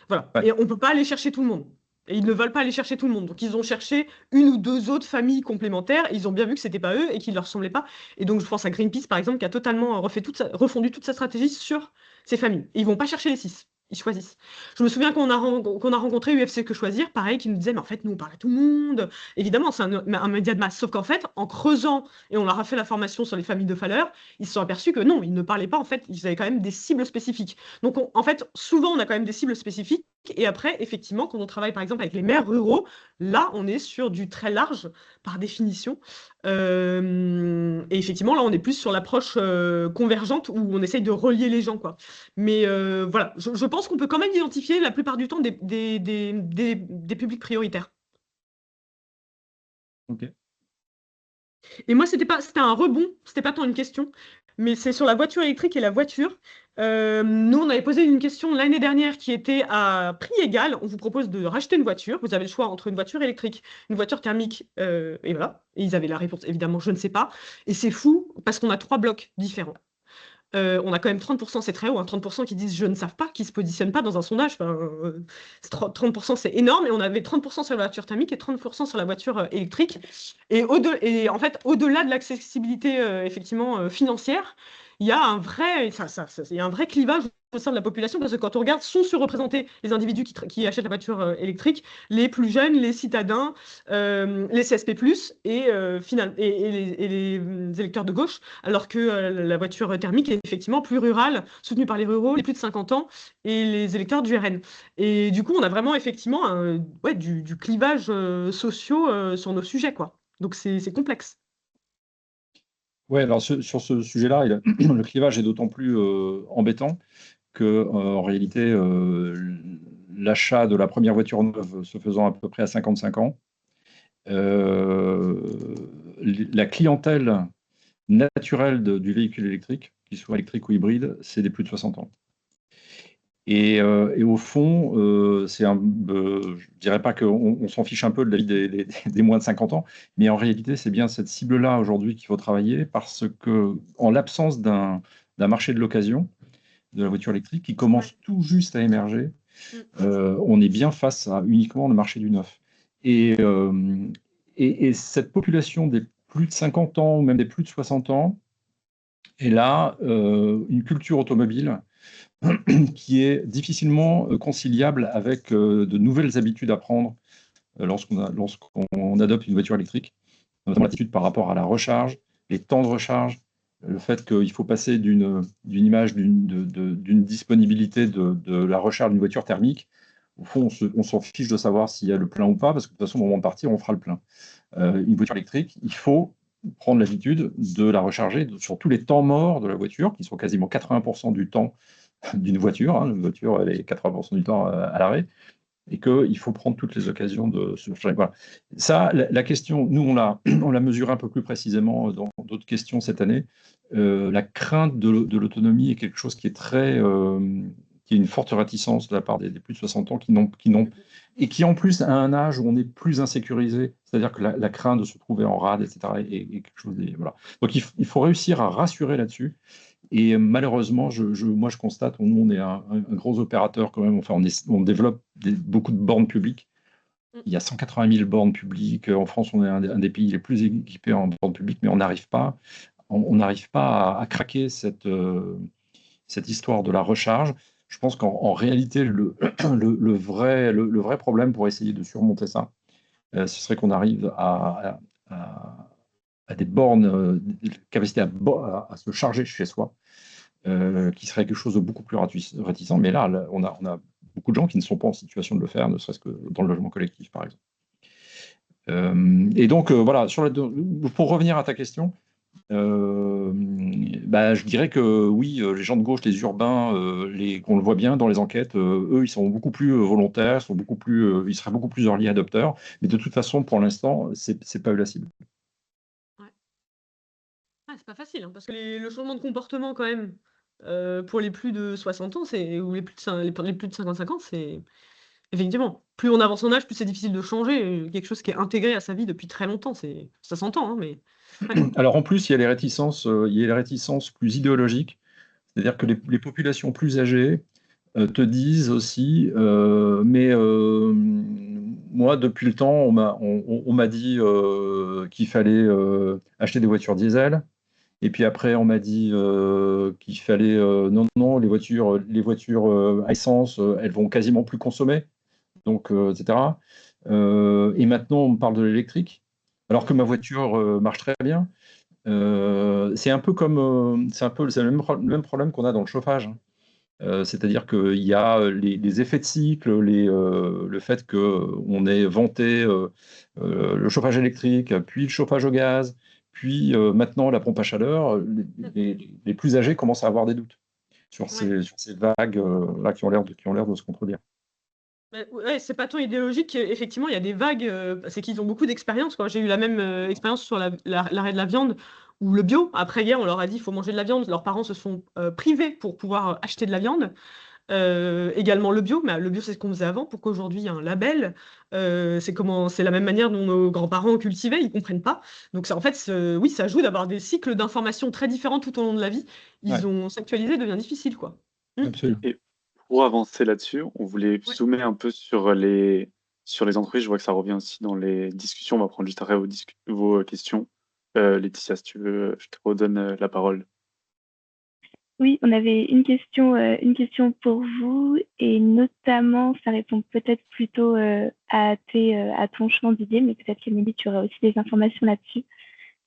Voilà.
Ouais.
Et on ne peut pas aller chercher tout le monde. Et ils ne veulent pas aller chercher tout le monde. Donc, ils ont cherché une ou deux autres familles complémentaires. Et ils ont bien vu que ce n'était pas eux et qu'ils ne leur ressemblaient pas. Et donc, je pense à Greenpeace, par exemple, qui a totalement refondu toute sa stratégie sur ces familles. Et ils ne vont pas chercher les 6. Ils choisissent. Je me souviens qu'on a rencontré UFC Que Choisir, pareil, qui nous disait, mais en fait, nous, on parle à tout le monde. Évidemment, c'est un média de masse. Sauf qu'en fait, en creusant, et on leur a fait la formation sur les familles de valeurs, ils se sont aperçus que non, ils ne parlaient pas. En fait, ils avaient quand même des cibles spécifiques. Donc, en fait, souvent, on a quand même des cibles spécifiques. Et après, effectivement, quand on travaille par exemple avec les maires ruraux, là, on est sur du très large par définition. Et effectivement, là, on est plus sur l'approche convergente où on essaye de relier les gens, quoi. Mais voilà, je pense qu'on peut quand même identifier la plupart du temps des publics prioritaires.
Ok.
Et moi, c'était un rebond, c'était pas tant une question, mais c'est sur la voiture électrique et la voiture. Nous, on avait posé une question l'année dernière qui était à prix égal. On vous propose de racheter une voiture. Vous avez le choix entre une voiture électrique, une voiture thermique, et voilà. Et ils avaient la réponse, évidemment, je ne sais pas. Et c'est fou parce qu'on a 3 blocs différents. On a quand même 30%, c'est très haut, hein, 30% qui disent je ne savent pas, qui ne se positionnent pas dans un sondage. Enfin, 30%, c'est énorme. Et on avait 30% sur la voiture thermique et 30% sur la voiture électrique. Et en fait, au-delà de l'accessibilité effectivement financière, il y a un vrai, il y a un vrai clivage au sein de la population parce que quand on regarde, sont surreprésentés les individus qui achètent la voiture électrique, les plus jeunes, les citadins, les CSP+, et les électeurs de gauche, alors que la voiture thermique est effectivement plus rurale, soutenue par les ruraux, les plus de 50 ans et les électeurs du RN. Et du coup, on a vraiment effectivement du clivage social sur nos sujets, quoi. Donc c'est complexe.
Ouais, alors sur ce sujet-là, le clivage est d'autant plus embêtant que, en réalité, l'achat de la première voiture neuve se faisant à peu près à 55 ans, euh, la clientèle naturelle du véhicule électrique, qu'il soit électrique ou hybride, c'est des plus de 60 ans. Et au fond, je dirais pas qu'on s'en fiche un peu de la vie des moins de 50 ans, mais en réalité, c'est bien cette cible-là aujourd'hui qu'il faut travailler parce que, en l'absence d'un marché de l'occasion de la voiture électrique qui commence tout juste à émerger, on est bien face à uniquement le marché du neuf. Et cette population des plus de 50 ans ou même des plus de 60 ans, est là une culture automobile qui est difficilement conciliable avec de nouvelles habitudes à prendre lorsqu'on adopte une voiture électrique, notamment l'attitude par rapport à la recharge, les temps de recharge, le fait qu'il faut passer d'une image d'une disponibilité de la recharge d'une voiture thermique. Au fond, on s'en fiche de savoir s'il y a le plein ou pas, parce que de toute façon, au moment de partir, on fera le plein. Une voiture électrique, il faut prendre l'habitude de la recharger sur tous les temps morts de la voiture, qui sont quasiment 80% du temps d'une voiture. Une voiture, elle est 80% du temps à l'arrêt, et qu'il faut prendre toutes les occasions de se changer. Voilà. Ça, la question, nous, on l'a mesuré un peu plus précisément dans d'autres questions cette année. La crainte de l'autonomie est quelque chose qui est qui est une forte réticence de la part des plus de 60 ans et qui en plus à un âge où on est plus insécurisé, c'est-à-dire que la crainte de se trouver en rade, etc., est quelque chose. Voilà. Donc il faut réussir à rassurer là-dessus. Et malheureusement, moi, je constate, nous, on est un gros opérateur quand même. Enfin, on développe beaucoup de bornes publiques. Il y a 180 000 bornes publiques. En France, on est un des pays les plus équipés en bornes publiques, mais on n'arrive pas à craquer cette histoire de la recharge. Je pense qu'en réalité, le vrai problème pour essayer de surmonter ça, ce serait qu'on arrive à des bornes, capacité à se charger chez soi, qui serait quelque chose de beaucoup plus réticent. Mais là, on a beaucoup de gens qui ne sont pas en situation de le faire, ne serait-ce que dans le logement collectif, par exemple. Et donc, voilà, pour revenir à ta question, je dirais que oui, les gens de gauche, les urbains, qu'on le voit bien dans les enquêtes, eux, ils sont beaucoup plus volontaires, ils seraient beaucoup plus early adopteurs. Mais de toute façon, pour l'instant, c'est pas eux la cible.
Ouais. Ah, c'est pas facile, hein, parce que le changement de comportement, quand même, pour les plus de 60 ans, ou les plus de 55 ans, c'est effectivement, plus on avance en âge, plus c'est difficile de changer. Quelque chose qui est intégré à sa vie depuis très longtemps, ça s'entend, hein, mais. Ouais.
Alors en plus, il y a les réticences plus idéologiques, c'est-à-dire que les populations plus âgées te disent aussi, mais moi, depuis le temps, on m'a dit qu'il fallait acheter des voitures diesel. Et puis après, on m'a dit qu'il fallait non, les voitures à essence, elles vont quasiment plus consommer, donc etc. Et maintenant, on me parle de l'électrique, alors que ma voiture marche très bien. C'est le même problème qu'on a dans le chauffage, hein. C'est-à-dire qu'il y a les effets de cycle, le fait qu'on ait vanté le chauffage électrique, puis le chauffage au gaz, puis maintenant la pompe à chaleur. Les plus âgés commencent à avoir des doutes sur
Ouais.
ces vagues là qui ont l'air de se contredire.
Ouais, c'est pas tant idéologique. Effectivement, il y a des vagues. C'est qu'ils ont beaucoup d'expérience, quoi. J'ai eu la même expérience sur l'arrêt de la viande ou le bio. Après, hier, on leur a dit qu'il faut manger de la viande. Leurs parents se sont privés pour pouvoir acheter de la viande. Également le bio, mais le bio, c'est ce qu'on faisait avant. Pour qu'aujourd'hui, il y a un label, c'est la même manière dont nos grands-parents cultivaient. Ils comprennent pas. Donc, en fait, oui, ça joue d'avoir des cycles d'informations très différents tout au long de la vie.
Ouais,
S'actualiser devient difficile, quoi.
absolument.
Et pour avancer là-dessus, on voulait
Ouais.
zoomer un peu sur les entreprises. Je vois que ça revient aussi dans les discussions. On va prendre juste après vos questions. Laetitia, si tu veux, je te redonne la parole.
Oui, on avait une question pour vous, et notamment, ça répond peut-être plutôt à ton champ d'idées, mais peut-être qu'Amélie, tu auras aussi des informations là-dessus.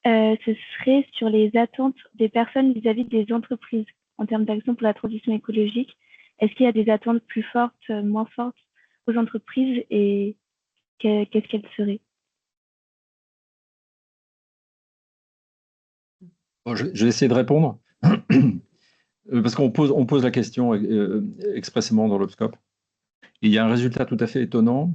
Ce serait sur les attentes des personnes vis-à-vis des entreprises en termes d'action pour la transition écologique. Est-ce qu'il y a des attentes plus fortes, moins fortes aux entreprises, et qu'est-ce qu'elles seraient?
Bon, je vais essayer de répondre. Parce qu'on pose la question expressément dans l'Obscope. Et il y a un résultat tout à fait étonnant,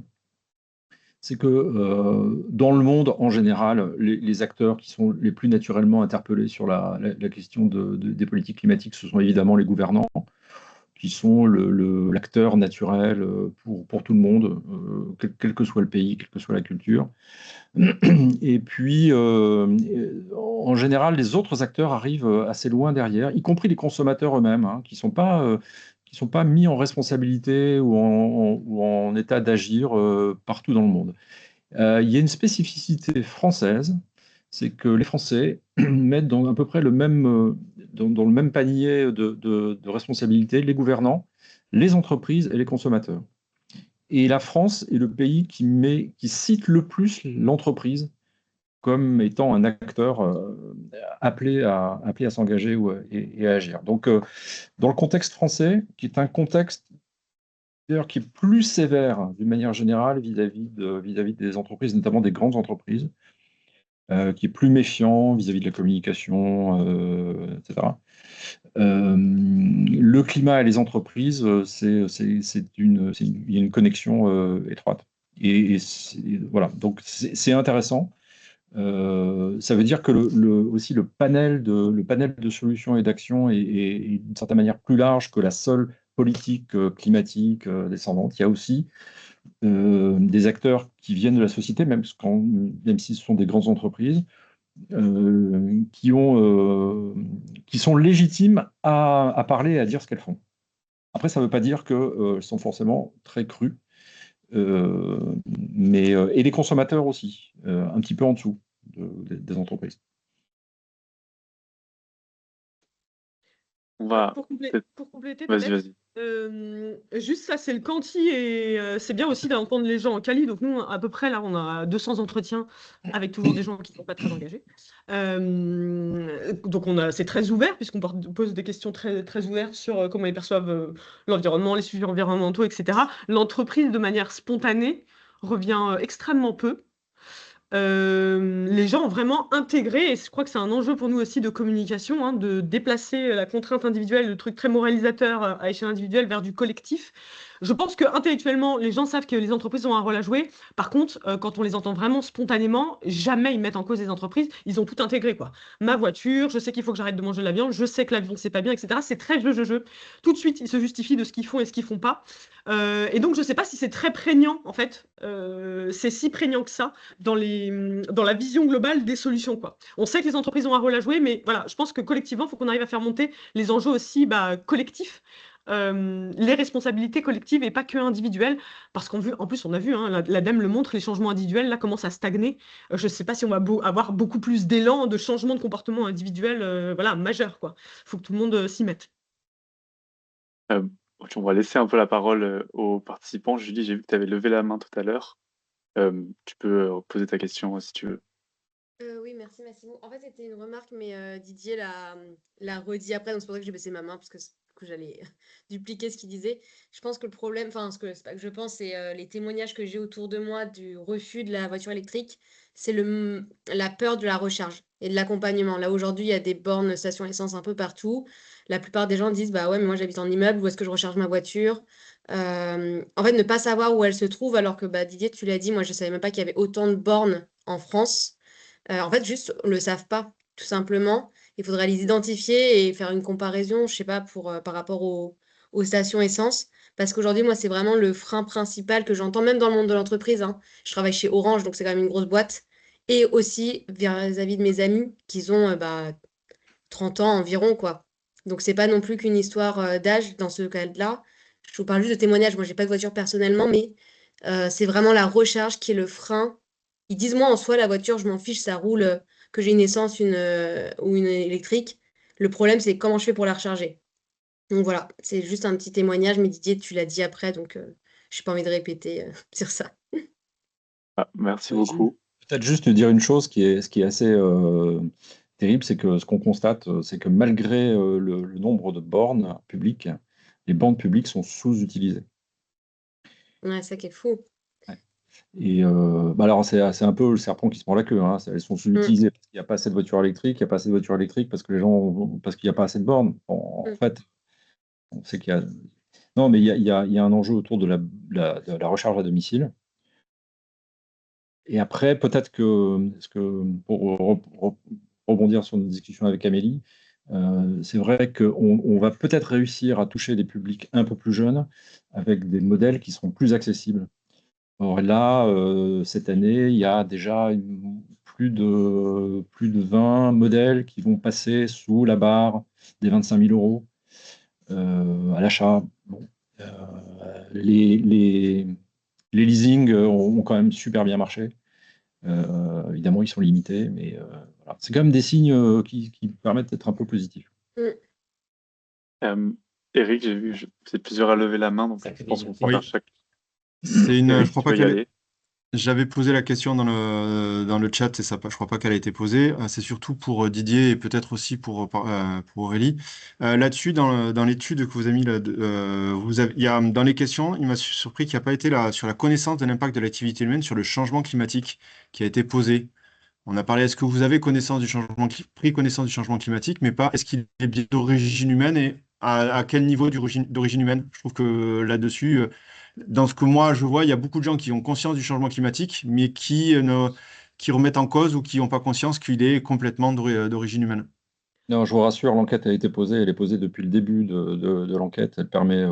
c'est que dans le monde en général, les acteurs qui sont les plus naturellement interpellés sur la question des politiques climatiques, ce sont évidemment les gouvernants, qui sont l'acteur naturel pour tout le monde, quel que soit le pays, quelle que soit la culture. Et puis, en général, les autres acteurs arrivent assez loin derrière, y compris les consommateurs eux-mêmes, hein, qui sont pas mis en responsabilité ou en état d'agir partout dans le monde. Il y a une spécificité française, c'est que les Français mettent dans à peu près dans le même panier de responsabilités les gouvernants, les entreprises et les consommateurs. Et la France est le pays qui cite le plus l'entreprise comme étant un acteur appelé à s'engager et à agir. Donc, dans le contexte français, qui est un contexte d'ailleurs qui est plus sévère d'une manière générale vis-à-vis des entreprises, notamment des grandes entreprises, qui est plus méfiant vis-à-vis de la communication, etc. Le climat et les entreprises, il y a une connexion étroite. Et voilà, donc c'est intéressant. Ça veut dire que aussi le panel de solutions et d'actions est d'une certaine manière plus large que la seule politique climatique descendante. Il y a aussi des acteurs qui viennent de la société, même si ce sont des grandes entreprises, qui sont légitimes à parler et à dire ce qu'elles font. Après, ça ne veut pas dire qu'elles sont forcément très crues, et les consommateurs aussi, un petit peu en dessous des entreprises.
On va
Pour
peut-être.
compléter
Vas-y,
peut-être,
vas-y.
juste ça, c'est le quanti, et c'est bien aussi d'entendre les gens en quali. Donc nous, à peu près, là, on a 200 entretiens avec toujours des gens qui ne sont pas très engagés. Donc c'est très ouvert, puisqu'on pose des questions très, très ouvertes sur comment ils perçoivent l'environnement, les sujets environnementaux, etc. L'entreprise, de manière spontanée, revient extrêmement peu. Les gens ont vraiment intégré, et je crois que c'est un enjeu pour nous aussi de communication, hein, de déplacer la contrainte individuelle, le truc très moralisateur à échelle individuelle, vers du collectif. Je pense que intellectuellement, les gens savent que les entreprises ont un rôle à jouer. Par contre, quand on les entend vraiment spontanément, jamais ils mettent en cause les entreprises. Ils ont tout intégré, quoi. Ma voiture, je sais qu'il faut que j'arrête de manger de la viande, je sais que l'avion c'est pas bien, etc. C'est très je. Tout de suite, ils se justifient de ce qu'ils font et ce qu'ils font pas. Et donc, je ne sais pas si c'est très prégnant, en fait. C'est si prégnant que ça dans la vision globale des solutions, quoi. On sait que les entreprises ont un rôle à jouer, mais voilà, je pense que collectivement, il faut qu'on arrive à faire monter les enjeux aussi collectifs, les responsabilités collectives et pas que individuelles, parce en plus, on a vu, hein, l'ADEME le montre, les changements individuels, là, commencent à stagner. Je ne sais pas si on va avoir beaucoup plus d'élan de changement de comportement individuel, voilà, majeur, quoi. Il faut que tout le monde s'y mette.
Ok, on va laisser un peu la parole aux participants. Julie, j'ai vu que tu avais levé la main tout à l'heure. Tu peux poser ta question si tu veux.
Oui, merci Massimo. En fait, c'était une remarque, mais Didier l'a redit après, donc c'est pour ça que j'ai baissé ma main, parce que du coup, j'allais dupliquer ce qu'il disait. Je pense que le problème, enfin, c'est pas que je pense, c'est les témoignages que j'ai autour de moi du refus de la voiture électrique, c'est la peur de la recharge et de l'accompagnement. Là, aujourd'hui, il y a des bornes station essence un peu partout. La plupart des gens disent, bah ouais, mais moi j'habite en immeuble, où est-ce que je recharge ma voiture? En fait, ne pas savoir où elle se trouve, alors que bah, Didier, tu l'as dit, moi je savais même pas qu'il y avait autant de bornes en France. En fait, juste, on le savent pas, tout simplement. Il faudrait les identifier et faire une comparaison, je sais pas, par rapport aux stations essence. Parce qu'aujourd'hui, moi, c'est vraiment le frein principal que j'entends, même dans le monde de l'entreprise, hein. Je travaille chez Orange, donc c'est quand même une grosse boîte. Et aussi vis-à-vis de mes amis qui ont 30 ans environ, quoi. Donc, c'est pas non plus qu'une histoire d'âge dans ce cas-là. Je vous parle juste de témoignages. Moi, j'ai pas de voiture personnellement, mais c'est vraiment la recharge qui est le frein. Ils disent, moi, en soi, la voiture, je m'en fiche, ça roule, que j'ai une essence ou une électrique. Le problème, c'est comment je fais pour la recharger. Donc voilà, c'est juste un petit témoignage, mais Didier, tu l'as dit après, donc je n'ai pas envie de répéter sur ça.
Ah, merci beaucoup.
Peut-être juste dire une chose ce qui est assez terrible, c'est que ce qu'on constate, c'est que malgré le nombre de bornes publiques, les bandes publiques sont sous-utilisées.
Ouais, ça qui est fou.
Et alors, c'est un peu le serpent qui se prend la queue, hein. Elles sont sous-utilisées parce qu'il n'y a pas assez de voitures électriques, il n'y a pas assez de voitures électriques parce que parce qu'il n'y a pas assez de bornes. En fait, on sait qu'il y a. Non, mais il y a un enjeu autour de la recharge à domicile. Et après, peut-être pour rebondir sur notre discussion avec Amélie, c'est vrai qu'on va peut-être réussir à toucher des publics un peu plus jeunes avec des modèles qui seront plus accessibles. Or là, cette année, il y a déjà plus de 20 modèles qui vont passer sous la barre des 25 000 euros à l'achat. Bon. Les leasings ont quand même super bien marché. Évidemment, ils sont limités, mais voilà. C'est quand même des signes qui permettent d'être un peu positifs.
Eric, j'ai vu, vous êtes plusieurs à lever la main, donc je pense qu'on peut
Oui.
faire chaque.
Je crois
tu
pas
veux y
qu'elle
aller.
J'avais posé la question dans le chat et ça, je crois pas qu'elle a été posée. C'est surtout pour Didier et peut-être aussi pour Aurélie. Là-dessus, dans l'étude que vous avez mis là, il y a, dans les questions, il m'a surpris qu'il n'y a pas été là sur la connaissance de l'impact de l'activité humaine sur le changement climatique qui a été posé. On a parlé, est-ce que vous avez pris connaissance du changement climatique, mais pas est-ce qu'il est bien d'origine humaine et à quel niveau d'origine humaine? Je trouve que là-dessus, dans ce que moi je vois, il y a beaucoup de gens qui ont conscience du changement climatique, mais qui remettent en cause ou qui n'ont pas conscience qu'il est complètement d'origine humaine.
Non, je vous rassure, l'enquête a été posée, elle est posée depuis le début de l'enquête. Elle permet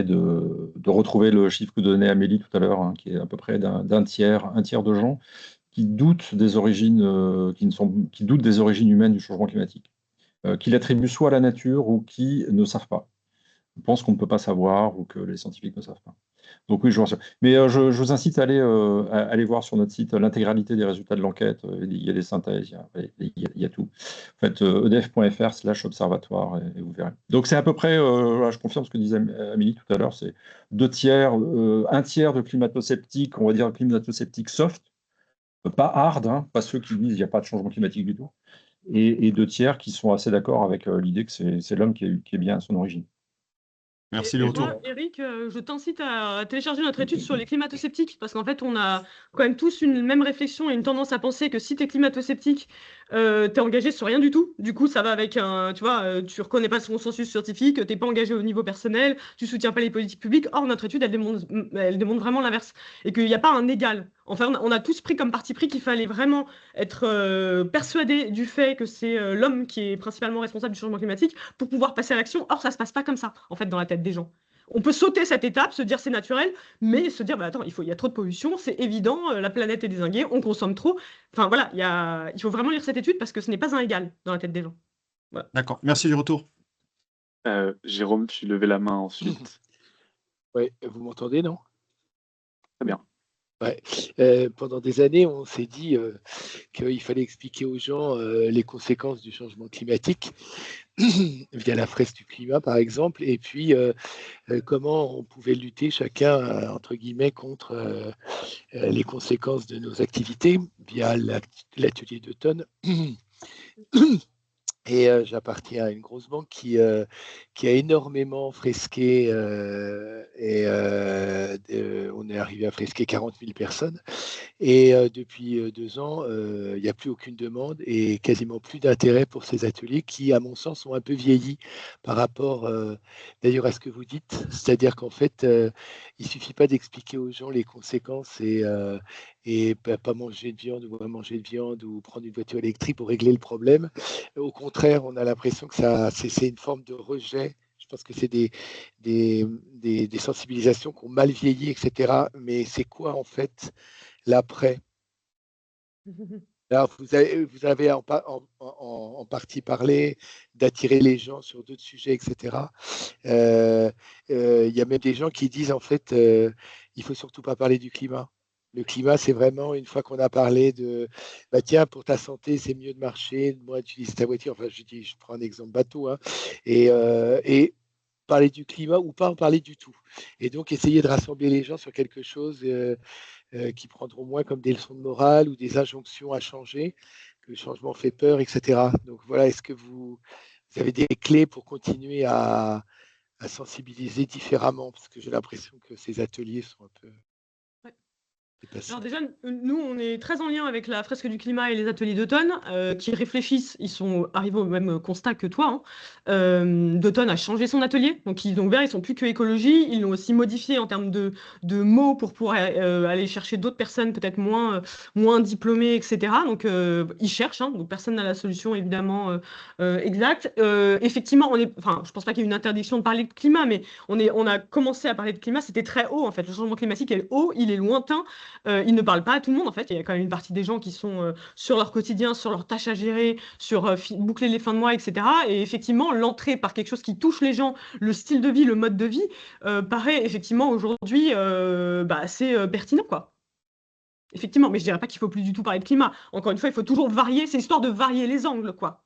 de retrouver le chiffre que donnait Amélie tout à l'heure, hein, qui est à peu près un tiers de gens qui doutent des origines, qui doutent des origines humaines du changement climatique, qui l'attribuent soit à la nature ou qui ne savent pas. Je pense qu'on ne peut pas savoir ou que les scientifiques ne savent pas. Donc oui, je vous rassure. Mais je vous incite à aller voir sur notre site l'intégralité des résultats de l'enquête. Il y a des synthèses, il y a tout. Faites edf.fr/observatoire et vous verrez. Donc c'est à peu près, voilà, je confirme ce que disait Amélie tout à l'heure, c'est un tiers de climato-sceptiques, on va dire climato-sceptiques soft, pas hard, hein, pas ceux qui disent qu'il n'y a pas de changement climatique du tout, et 2 tiers qui sont assez d'accord avec l'idée que c'est l'homme qui est bien à son origine.
Merci
Et
du retour.
moi, Eric, je t'incite à télécharger notre étude sur les climato-sceptiques, parce qu'en fait, on a quand même tous une même réflexion et une tendance à penser que si tu es climato-sceptique, t'es engagé sur rien du tout. Du coup, ça va avec tu vois, tu reconnais pas le consensus scientifique, t'es pas engagé au niveau personnel, tu soutiens pas les politiques publiques. Or, notre étude, elle démontre vraiment l'inverse. Et qu'il n'y a pas un égal. Enfin, on a tous pris comme parti pris qu'il fallait vraiment être persuadé du fait que c'est l'homme qui est principalement responsable du changement climatique pour pouvoir passer à l'action. Or, ça se passe pas comme ça, en fait, dans la tête des gens. On peut sauter cette étape, se dire c'est naturel, mais se dire, bah attends, il y a trop de pollution, c'est évident, la planète est dézinguée, on consomme trop. Enfin voilà, il faut vraiment lire cette étude parce que ce n'est pas un égal dans la tête des gens. Voilà.
D'accord, merci du retour.
Jérôme, tu levais la main ensuite.
Ouais, vous m'entendez, non?
Très bien.
Ouais. Pendant des années, on s'est dit qu'il fallait expliquer aux gens les conséquences du changement climatique via la fresque du climat, par exemple, et puis comment on pouvait lutter chacun, entre guillemets, contre les conséquences de nos activités via l'atelier d'automne. Et j'appartiens à une grosse banque qui a énormément fresqué on est arrivé à fresquer 40 000 personnes. Et depuis 2 ans, il n'y a plus aucune demande et quasiment plus d'intérêt pour ces ateliers qui, à mon sens, ont un peu vieilli par rapport d'ailleurs à ce que vous dites. C'est-à-dire qu'en fait, il ne suffit pas d'expliquer aux gens les conséquences et pas manger de viande ou manger de viande ou prendre une voiture électrique pour régler le problème. Au contraire, on a l'impression que c'est une forme de rejet. Je pense que c'est des sensibilisations qui ont mal vieilli, etc. Mais c'est quoi en fait l'après? Alors, vous avez en partie parlé d'attirer les gens sur d'autres sujets, etc. Il y a même des gens qui disent en fait, il faut surtout pas parler du climat. Le climat, c'est vraiment, une fois qu'on a parlé de, bah tiens, pour ta santé, c'est mieux de marcher, de moins utiliser ta voiture. Enfin, je prends un exemple bateau, hein. Et parler du climat ou pas en parler du tout. Et donc, essayer de rassembler les gens sur quelque chose qui prendront moins comme des leçons de morale ou des injonctions à changer, que le changement fait peur, etc. Donc voilà, est-ce que vous avez des clés pour continuer à sensibiliser différemment? Parce que j'ai l'impression que ces ateliers sont un peu
Ouais.
dépassés.
Alors déjà, nous, on est très en lien avec la fresque du climat et les ateliers d'automne qui réfléchissent. Ils sont arrivés au même constat que toi, hein. D'automne a changé son atelier, donc ils ont ouvert, ils sont plus que écologie. Ils l'ont aussi modifié en termes de mots pour pouvoir aller chercher d'autres personnes peut-être moins diplômées, etc. Donc ils cherchent, hein, donc personne n'a la solution évidemment exacte. Effectivement, enfin, je pense pas qu'il y ait une interdiction de parler de climat, mais on a commencé à parler de climat, c'était très haut en fait. Le changement climatique est haut, il est lointain. Ils ne parlent pas à tout le monde, en fait. Il y a quand même une partie des gens qui sont sur leur quotidien, sur leurs tâches à gérer, sur boucler les fins de mois, etc. Et effectivement, l'entrée par quelque chose qui touche les gens, le style de vie, le mode de vie, paraît effectivement aujourd'hui assez pertinent, quoi. Effectivement, mais je dirais pas qu'il faut plus du tout parler de climat. Encore une fois, il faut toujours varier. C'est histoire de varier les angles, quoi.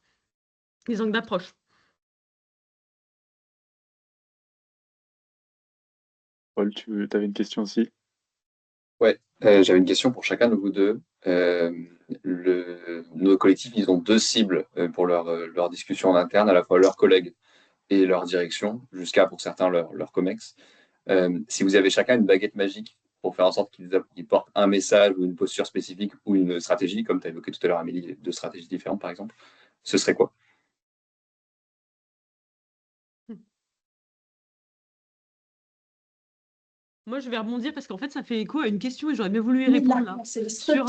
Les angles d'approche.
Paul, tu avais une question aussi?
Ouais, j'avais une question pour chacun de vous deux. Nos collectifs, ils ont deux cibles pour leur discussion en interne, à la fois leurs collègues et leur direction, jusqu'à pour certains leur COMEX. Si vous avez chacun une baguette magique pour faire en sorte qu'ils portent un message ou une posture spécifique ou une stratégie, comme tu as évoqué tout à l'heure, Amélie, deux stratégies différentes par exemple, ce serait quoi?
Moi, je vais rebondir parce qu'en fait, ça fait écho à une question et j'aurais bien voulu y répondre là. Sur,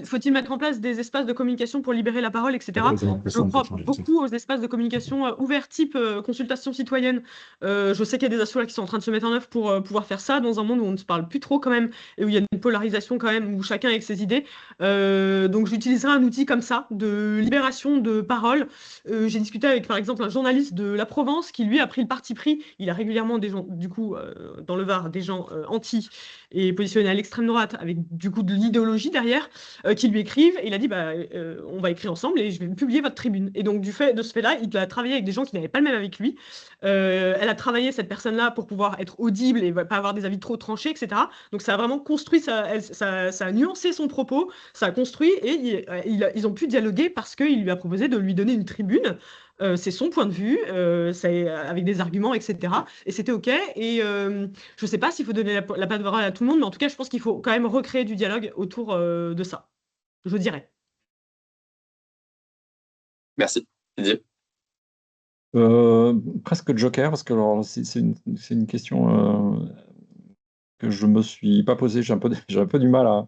faut-il mettre en place des espaces de communication pour libérer la parole, etc. Je crois beaucoup aux espaces de communication ouverts, type consultation citoyenne. Je sais qu'il y a des assos là qui sont en train de se mettre en œuvre pour pouvoir faire ça dans un monde où on ne se parle plus trop quand même et où il y a une polarisation quand même, où chacun a avec ses idées. Donc j'utiliserai un outil comme ça de libération de parole. J'ai discuté avec par exemple un journaliste de la Provence qui lui a pris le parti pris. Il a régulièrement des gens, du coup, dans le Var, des gens anti et positionnés à l'extrême droite avec du coup de l'idéologie derrière qui lui écrivent et il a dit on va écrire ensemble et je vais publier votre tribune. Et donc de ce fait-là, il a travaillé avec des gens qui n'avaient pas le même avec lui. Elle a travaillé cette personne-là pour pouvoir être audible et pas avoir des avis trop tranchés, etc. Donc ça a vraiment construit, ça a nuancé son propos, ça a construit et ils ont pu dialoguer parce qu'il lui a proposé de lui donner une tribune. C'est son point de vue, avec des arguments, etc. Et c'était OK. Et je ne sais pas s'il faut donner la parole à tout le monde, mais en tout cas, je pense qu'il faut quand même recréer du dialogue autour de ça, je dirais.
Merci. Didier.
Presque Joker, parce que c'est une question que je me suis pas posée. J'ai un peu du mal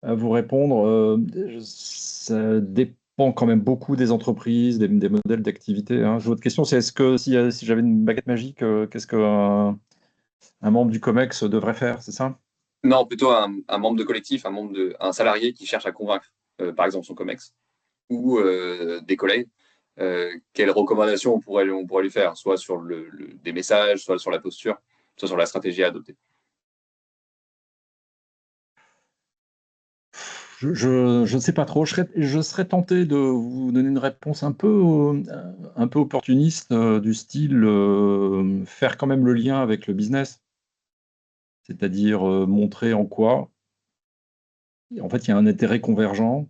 à vous répondre. Ça dépend quand même beaucoup des entreprises, des modèles d'activité, hein. Votre question, c'est est-ce que si j'avais une baguette magique, qu'est-ce qu'un membre du COMEX devrait faire, c'est ça?
Non, plutôt un membre de collectif, un salarié qui cherche à convaincre, par exemple, son COMEX ou des collègues. Quelles recommandations on pourrait lui faire, soit sur des messages, soit sur la posture, soit sur la stratégie à adopter?
Je ne sais pas trop. Je serais tenté de vous donner une réponse un peu opportuniste, du style faire quand même le lien avec le business. C'est-à-dire montrer en quoi, en fait, il y a un intérêt convergent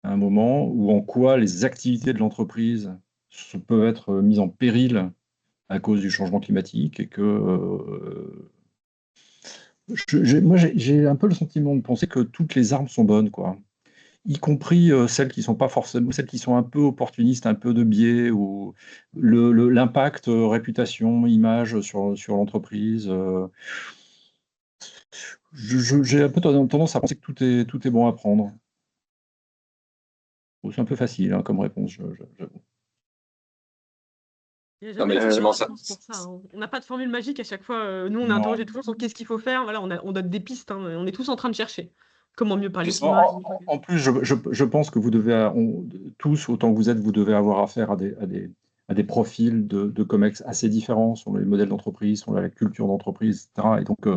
à un moment, ou en quoi les activités de l'entreprise peuvent être mises en péril à cause du changement climatique et que moi j'ai un peu le sentiment de penser que toutes les armes sont bonnes, quoi. Y compris celles qui sont pas forcément, celles qui sont un peu opportunistes, un peu de biais, ou l'impact réputation, image sur l'entreprise. J'ai un peu tendance à penser que tout est bon à prendre. Bon, c'est un peu facile, hein, comme réponse, j'avoue.
Il y a
Non, mais
jamais de
effectivement,
réponse pour ça, hein. On n'a pas de formule magique à chaque fois. Nous, on est
Non.
interrogé toujours sur qu'est-ce qu'il faut faire. Voilà, on donne des pistes, hein. On est tous en train de chercher comment mieux parler de climat.
En plus, je pense que vous devez, tous, autant que vous êtes, vous devez avoir affaire à des à des profils de COMEX assez différents sur les modèles d'entreprise, sur la culture d'entreprise, etc. Et donc,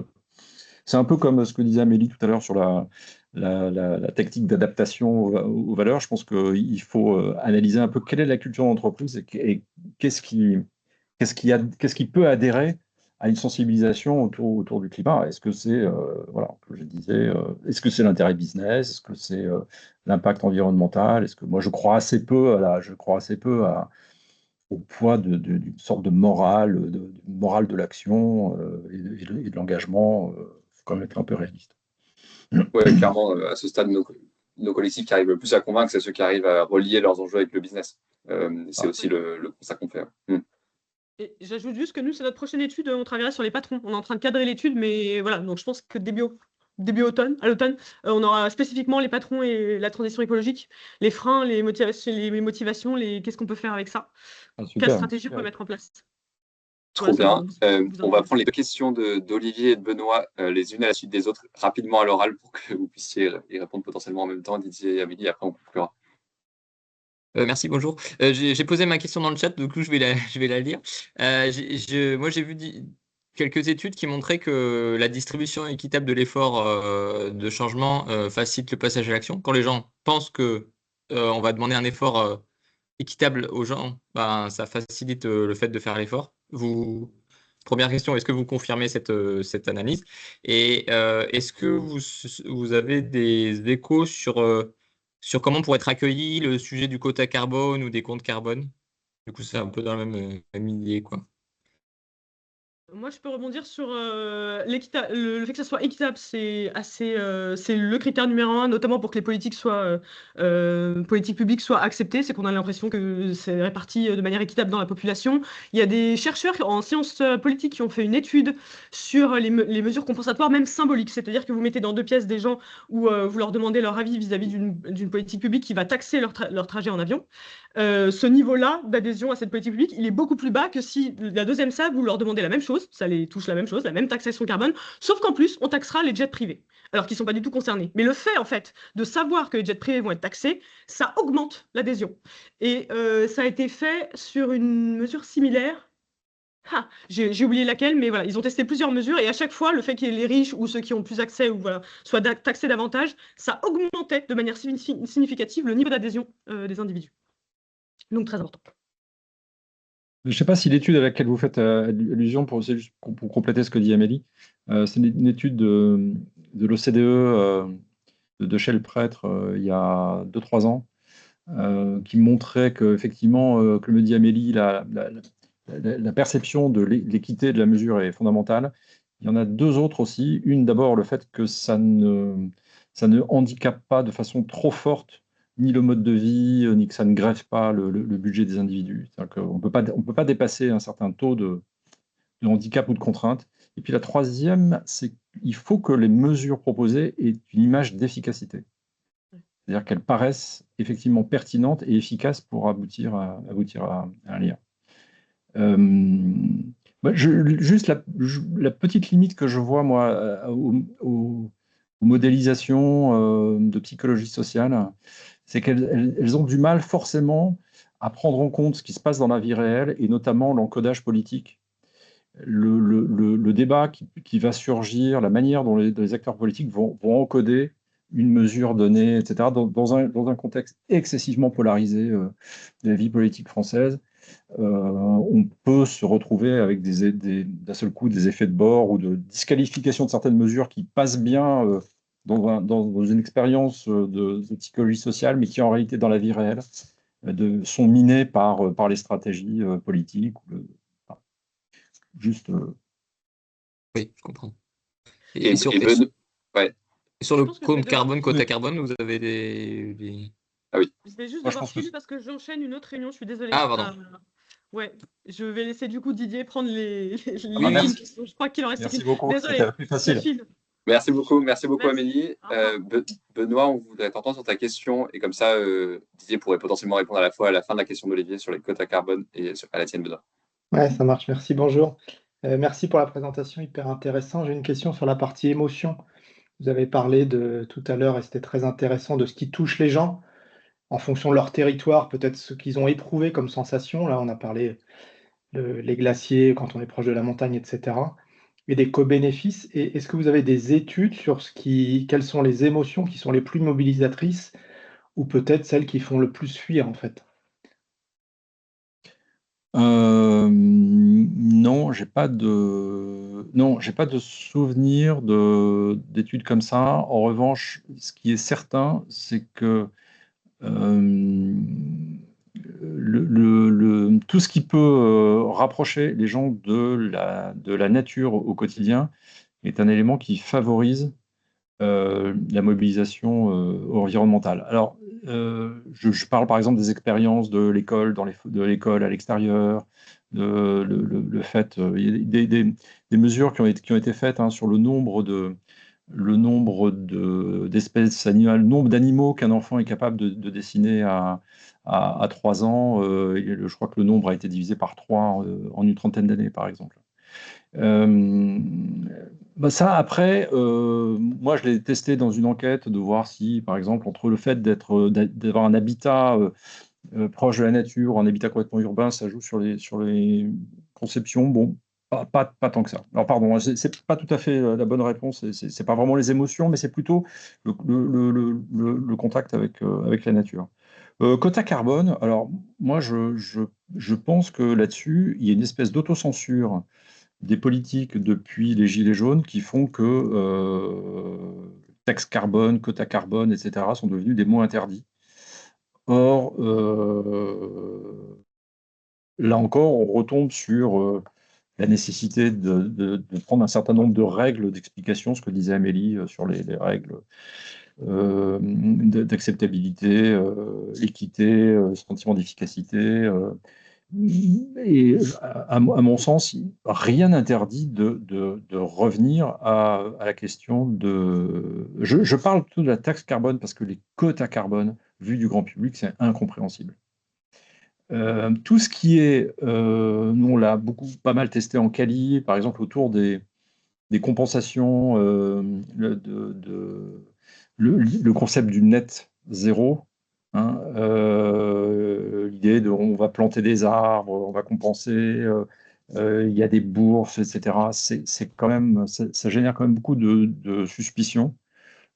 c'est un peu comme ce que disait Amélie tout à l'heure sur la technique d'adaptation aux valeurs. Je pense qu'il faut analyser un peu quelle est la culture d'entreprise et qu'est-ce qui peut adhérer à une sensibilisation autour du climat. Est-ce que c'est, voilà, comme je disais, est-ce que c'est l'intérêt business? Est-ce que c'est l'impact environnemental? Est-ce que moi je crois assez peu au poids d'une sorte de morale, de l'action et de l'engagement. Il faut quand même être un peu réaliste.
Ouais, clairement, à ce stade, nos collectifs qui arrivent le plus à convaincre, c'est ceux qui arrivent à relier leurs enjeux avec le business. C'est aussi le constat qu'on fait.
Et j'ajoute juste que nous, c'est notre prochaine étude, on travaillera sur les patrons. On est en train de cadrer l'étude, mais voilà, donc je pense que début automne, à l'automne, on aura spécifiquement les patrons et la transition écologique, les freins, les motivations, qu'est-ce qu'on peut faire avec ça, quelle stratégie on peut mettre en place.
Trop
Voilà,
bien. On va prendre les deux questions d'Olivier et de Benoît, les unes à la suite des autres, rapidement à l'oral pour que vous puissiez y répondre potentiellement en même temps, Didier et Amélie, après on conclura.
Merci, bonjour. J'ai posé ma question dans le chat, du coup je vais la lire. Moi j'ai vu quelques études qui montraient que la distribution équitable de l'effort de changement facilite le passage à l'action. Quand les gens pensent que on va demander un effort équitable aux gens, ben, ça facilite le fait de faire l'effort. Première question, est-ce que vous confirmez cette analyse? Et est-ce que vous avez des échos sur comment pourrait être accueilli le sujet du quota carbone ou des comptes carbone? Du coup, c'est un peu dans la même idée, quoi.
Moi, je peux rebondir sur le fait que ça soit équitable, c'est le critère numéro un, notamment pour que les politiques publiques soient acceptées. C'est qu'on a l'impression que c'est réparti de manière équitable dans la population. Il y a des chercheurs en sciences politiques qui ont fait une étude sur les mesures compensatoires, même symboliques. C'est-à-dire que vous mettez dans deux pièces des gens où vous leur demandez leur avis vis-à-vis d'une politique publique qui va taxer leur trajet en avion. Ce niveau-là d'adhésion à cette politique publique, il est beaucoup plus bas que si la deuxième salle, vous leur demandez la même chose, ça les touche la même chose, la même taxation carbone, sauf qu'en plus, on taxera les jets privés, alors qu'ils ne sont pas du tout concernés. Mais le fait, en fait, de savoir que les jets privés vont être taxés, ça augmente l'adhésion. Et ça a été fait sur une mesure similaire. J'ai oublié laquelle, mais voilà, ils ont testé plusieurs mesures et à chaque fois, le fait qu'il y ait les riches ou ceux qui ont plus accès ou voilà, soient taxés davantage, ça augmentait de manière significative le niveau d'adhésion des individus. Donc très important.
Je ne sais pas si l'étude à laquelle vous faites allusion, pour compléter ce que dit Amélie, c'est une étude de l'OCDE de Shell-Prêtre il y a 2-3 ans, qui montrait qu'effectivement, comme le dit Amélie, la perception de l'équité de la mesure est fondamentale. Il y en a deux autres aussi. Une, d'abord, le fait que ça ne handicape pas de façon trop forte ni le mode de vie, ni que ça ne greffe pas le budget des individus. On ne peut pas dépasser un certain taux de handicap ou de contrainte. Et puis la troisième, c'est qu'il faut que les mesures proposées aient une image d'efficacité. C'est-à-dire qu'elles paraissent effectivement pertinentes et efficaces pour aboutir à un lien. Juste la petite limite que je vois, moi, aux modélisations de psychologie sociale, c'est qu'elles ont du mal forcément à prendre en compte ce qui se passe dans la vie réelle, et notamment l'encodage politique. Le débat qui va surgir, la manière dont les acteurs politiques vont encoder une mesure donnée, etc., dans un contexte excessivement polarisé de la vie politique française, on peut se retrouver avec d'un seul coup des effets de bord ou de disqualification de certaines mesures qui passent bien dans une expérience de psychologie sociale, mais qui en réalité, dans la vie réelle, sont minées par les stratégies politiques. Juste.
Oui, je comprends.
Et
sur le compte carbone, quota carbone, vous avez des...
Ah oui.
Je vais juste devoir filer parce que j'enchaîne une autre réunion, je suis désolée.
Ah, pardon.
Ouais, je vais laisser du coup Didier prendre les
questions.
Je crois qu'il en reste
Merci beaucoup,
c'était
plus facile.
Merci beaucoup
Merci.
Amélie. Benoît, on voudrait t'entendre sur ta question et comme ça, Didier pourrait potentiellement répondre à la fois à la fin de la question d'Olivier sur les quotas carbone et à la tienne, Benoît.
Ouais, ça marche. Merci, bonjour. Merci pour la présentation, hyper intéressant. J'ai une question sur la partie émotion. Vous avez parlé tout à l'heure, et c'était très intéressant, de ce qui touche les gens. en fonction de leur territoire, peut-être ce qu'ils ont éprouvé comme sensation. Là, on a parlé les glaciers quand on est proche de la montagne, etc. Et des co-bénéfices. Et est-ce que vous avez des études sur quelles sont les émotions qui sont les plus mobilisatrices ou peut-être celles qui font le plus fuir en fait?
Non, j'ai pas de souvenir d'études comme ça. En revanche, ce qui est certain, c'est que tout ce qui peut rapprocher les gens de la nature au quotidien est un élément qui favorise la mobilisation environnementale. Alors, je parle par exemple des expériences de l'école, de l'école à l'extérieur, le fait, il y a des mesures qui ont été faites sur le nombre d'espèces animales, le nombre d'animaux qu'un enfant est capable de dessiner à 3 ans. Je crois que le nombre a été divisé par 3 en une trentaine d'années, par exemple. Ça, après, moi, je l'ai testé dans une enquête de voir si, par exemple, entre le fait d'avoir un habitat proche de la nature, un habitat complètement urbain, ça joue sur les conceptions. Bon, pas tant que ça. Alors, pardon, c'est pas tout à fait la bonne réponse. C'est pas vraiment les émotions, mais c'est plutôt le contact avec la nature. Quota carbone, alors, moi, je pense que là-dessus, il y a une espèce d'autocensure des politiques depuis les Gilets jaunes qui font que taxe carbone, quota carbone, etc. sont devenus des mots interdits. Or, là encore, on retombe sur la nécessité de prendre un certain nombre de règles d'explication, ce que disait Amélie sur les règles d'acceptabilité, équité, sentiment d'efficacité. Et à mon sens, rien n'interdit de revenir à la question de... Je parle plutôt de la taxe carbone parce que les quotas carbone, vu du grand public, c'est incompréhensible. Tout ce qui est, nous on l'a pas mal testé en Cali, par exemple autour des compensations, le concept du net zéro, l'idée de on va planter des arbres, on va compenser, il y a des bourses, etc. C'est quand même, ça génère quand même beaucoup de suspicions.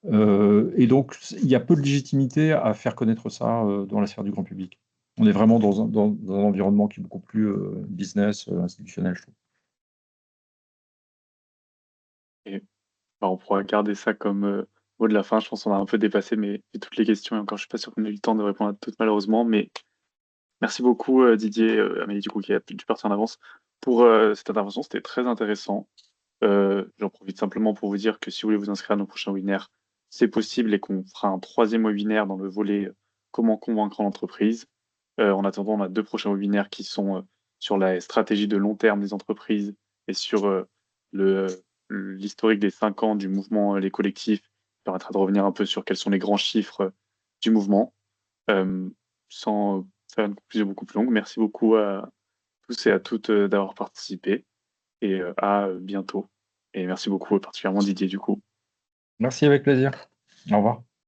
Et donc, il y a peu de légitimité à faire connaître ça dans la sphère du grand public. On est vraiment dans un environnement qui est beaucoup plus business, institutionnel, je trouve.
Et on pourra garder ça comme mot de la fin. Je pense qu'on a un peu dépassé toutes les questions et encore, je suis pas sûr qu'on ait eu le temps de répondre à toutes malheureusement, mais merci beaucoup Didier, Amélie du coup qui a dû partir en avance pour cette intervention. C'était très intéressant. J'en profite simplement pour vous dire que si vous voulez vous inscrire à nos prochains webinaires, c'est possible et qu'on fera un 3e webinaire dans le volet comment convaincre l'entreprise. En attendant, on a 2 prochains webinaires qui sont sur la stratégie de long terme des entreprises et sur l'historique des 5 ans du mouvement Les Collectifs, qui permettra de revenir un peu sur quels sont les grands chiffres du mouvement. Sans faire une conclusion beaucoup plus longue, merci beaucoup à tous et à toutes d'avoir participé et à bientôt. Et merci beaucoup, particulièrement Didier du coup.
Merci, avec plaisir. Au revoir.